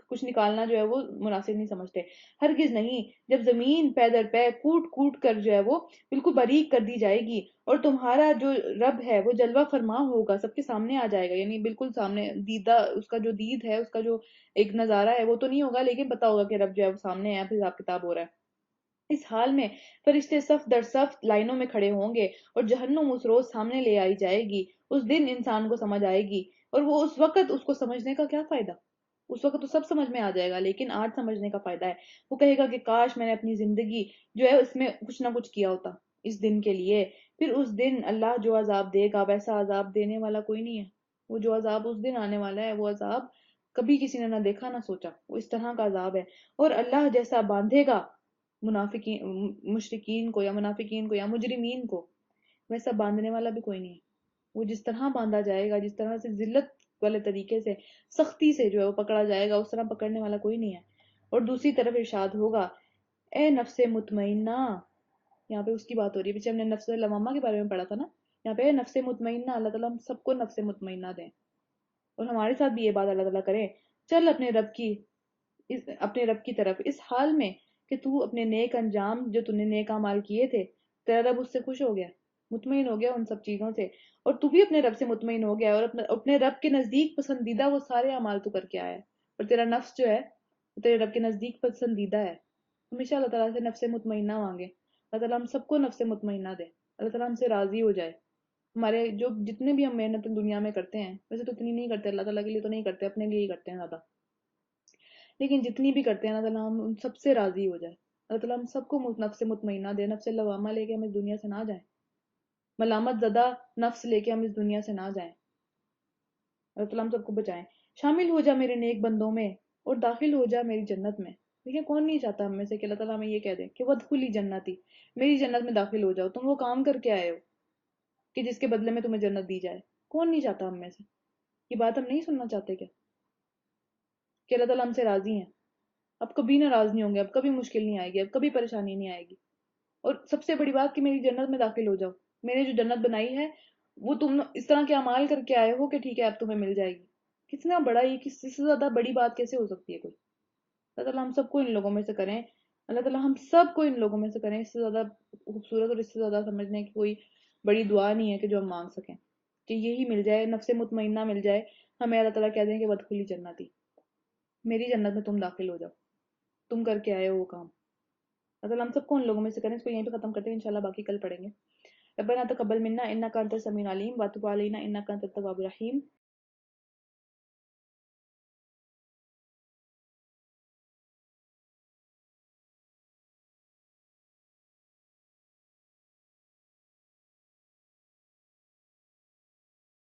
کچھ نکالنا جو ہے وہ مناسب نہیں سمجھتے۔ ہرگز نہیں، جب زمین پے در پے کوٹ کوٹ کر جو ہے وہ بالکل باریک کر دی جائے گی، اور تمہارا جو رب ہے وہ جلوہ فرما ہوگا، سب کے سامنے آ جائے گا، یعنی بالکل سامنے دیدہ، اس کا جو دید ہے، اس کا جو ایک نظارہ ہے وہ تو نہیں ہوگا، لیکن پتا ہوگا کہ رب جو ہے وہ سامنے ہے، پھر حساب کتاب ہو رہا ہے۔ اس حال میں فرشتے صف در صف لائنوں میں کھڑے ہوں گے، اور جہنم اس روز سامنے لے آئی جائے گی، اس دن انسان کو سمجھ آئے گی، اور وہ اس وقت اس کو سمجھنے کا کیا فائدہ، اس وقت تو سب سمجھ میں آ جائے گا، لیکن آج سمجھنے کا فائدہ ہے۔ وہ کہے گا کہ کاش میں نے اپنی زندگی جو ہے اس میں کچھ نہ کچھ کیا ہوتا اس دن کے لیے، پھر اس دن اللہ جو عذاب دے گا ویسا عذاب دینے والا کوئی نہیں ہے، وہ جو عذاب اس دن آنے والا ہے وہ عذاب کبھی کسی نے نہ دیکھا نہ سوچا، وہ اس طرح کا عذاب ہے، اور اللہ جیسا باندھے گا منافقین مشرکین کو، یا منافقین کو، یا مجرمین کو، ویسا باندھنے والا بھی کوئی نہیں ہے، وہ جس طرح باندھا جائے گا، جس طرح سے ذلت والے طریقے سے سختی سے جو ہے وہ پکڑا جائے گا، اس طرح پکڑنے والا کوئی نہیں ہے۔ اور دوسری طرف ارشاد ہوگا، اے نفس مطمئنہ، یہاں پہ اس کی بات ہو رہی ہے، پیچھے ہم نے نفس لوامہ کے بارے میں پڑھا تھا نا، یہاں پہ اے نفس مطمئنہ، اللہ تعالیٰ ہم سب کو نفس مطمئنہ دیں، اور ہمارے ساتھ بھی یہ بات اللہ تعالیٰ کرے، چل اپنے رب کی طرف اس حال میں کہ تو اپنے نیک انجام جو تو نے نیک اعمال کیے تھے، تیرا رب اس سے خوش ہو گیا، مطمئن ہو گیا ان سب چیزوں سے، اور تو بھی اپنے رب سے مطمئن ہو گیا، اور اپنے رب کے نزدیک پسندیدہ وہ سارے اعمال تو کر کے آیا ہے، اور تیرا نفس جو ہے وہ تیرے رب کے نزدیک پسندیدہ ہے۔ ہمیشہ اللہ تعالیٰ سے نفس مطمئنہ مانگے، اللہ تعالیٰ ہم سب کو نفس مطمئنہ دے، اللہ تعالیٰ ہم سے راضی ہو جائے، ہمارے جو جتنے بھی ہم محنت دنیا میں کرتے ہیں، ویسے تو اتنی نہیں کرتے، اللہ تعالیٰ کے لیے تو نہیں کرتے، اپنے لیے ہی کرتے ہیں زیادہ، لیکن جتنی بھی کرتے ہیں اللہ تعالیٰ ہم ان سب سے راضی ہو جائے، اللہ تعالیٰ ہم سب کو نفس مطمئنہ دے، نفس لوامہ لے کے ہم اس دنیا سے نہ جائیں، ملامت زدہ نفس لے کے ہم اس دنیا سے نہ جائیں، اللہ تعالیٰ ہم سب کو بچائیں۔ شامل ہو جا میرے نیک بندوں میں اور داخل ہو جا میری جنت میں۔ دیکھیں کون نہیں چاہتا ہم میں سے کہ اللہ تعالیٰ ہمیں یہ کہہ دے کہ وَادْخُلِي جنتی، میری جنت میں داخل ہو جاؤ، تم وہ کام کر کے آئے ہو کہ جس کے بدلے میں تمہیں جنت دی جائے. کون نہیں چاہتا ہم میں سے؟ یہ بات ہم نہیں سننا چاہتے کیا کہ اللہ تعالیٰ ہم سے راضی ہیں؟ اب کبھی ناراض نہیں ہوں گے، اب کبھی مشکل نہیں آئے گی، اب کبھی پریشانی نہیں آئے گی. اور سب سے بڑی بات کہ میری جنت میں داخل ہو جاؤ. میں نے جو جنت بنائی ہے وہ تم اس طرح کے اعمال کر کے آئے ہو کہ ٹھیک ہے اب تمہیں مل جائے گی. کتنا بڑا، یہ کس سے زیادہ بڑی بات کیسے ہو سکتی ہے کوئی؟ اللہ تعالیٰ ہم سب کو ان لوگوں میں سے کریں. اللہ تعالیٰ ہم سب کو ان لوگوں میں سے کریں. اس سے زیادہ خوبصورت اور اس سے زیادہ سمجھنے کی کوئی بڑی دعا نہیں ہے کہ جو ہم مانگ سکیں کہ یہی مل جائے، نفس مطمئنہ مل جائے ہمیں. اللہ تعالیٰ کہہ دیں کہ وَادْخُلِي جنتی، میری جنت میں تم داخل ہو جاؤ، تم کر کے آئے ہو وہ کام. اللہ تعالیٰ ہم سب کو ان لوگوں میں سے کریں. اس کو یہیں پہ ختم کرتے ہیں، انشاءاللہ باقی کل پڑھیں گے. ربنا تقبل منا انك انت السميع العليم وتب علينا انك انت التواب الرحيم.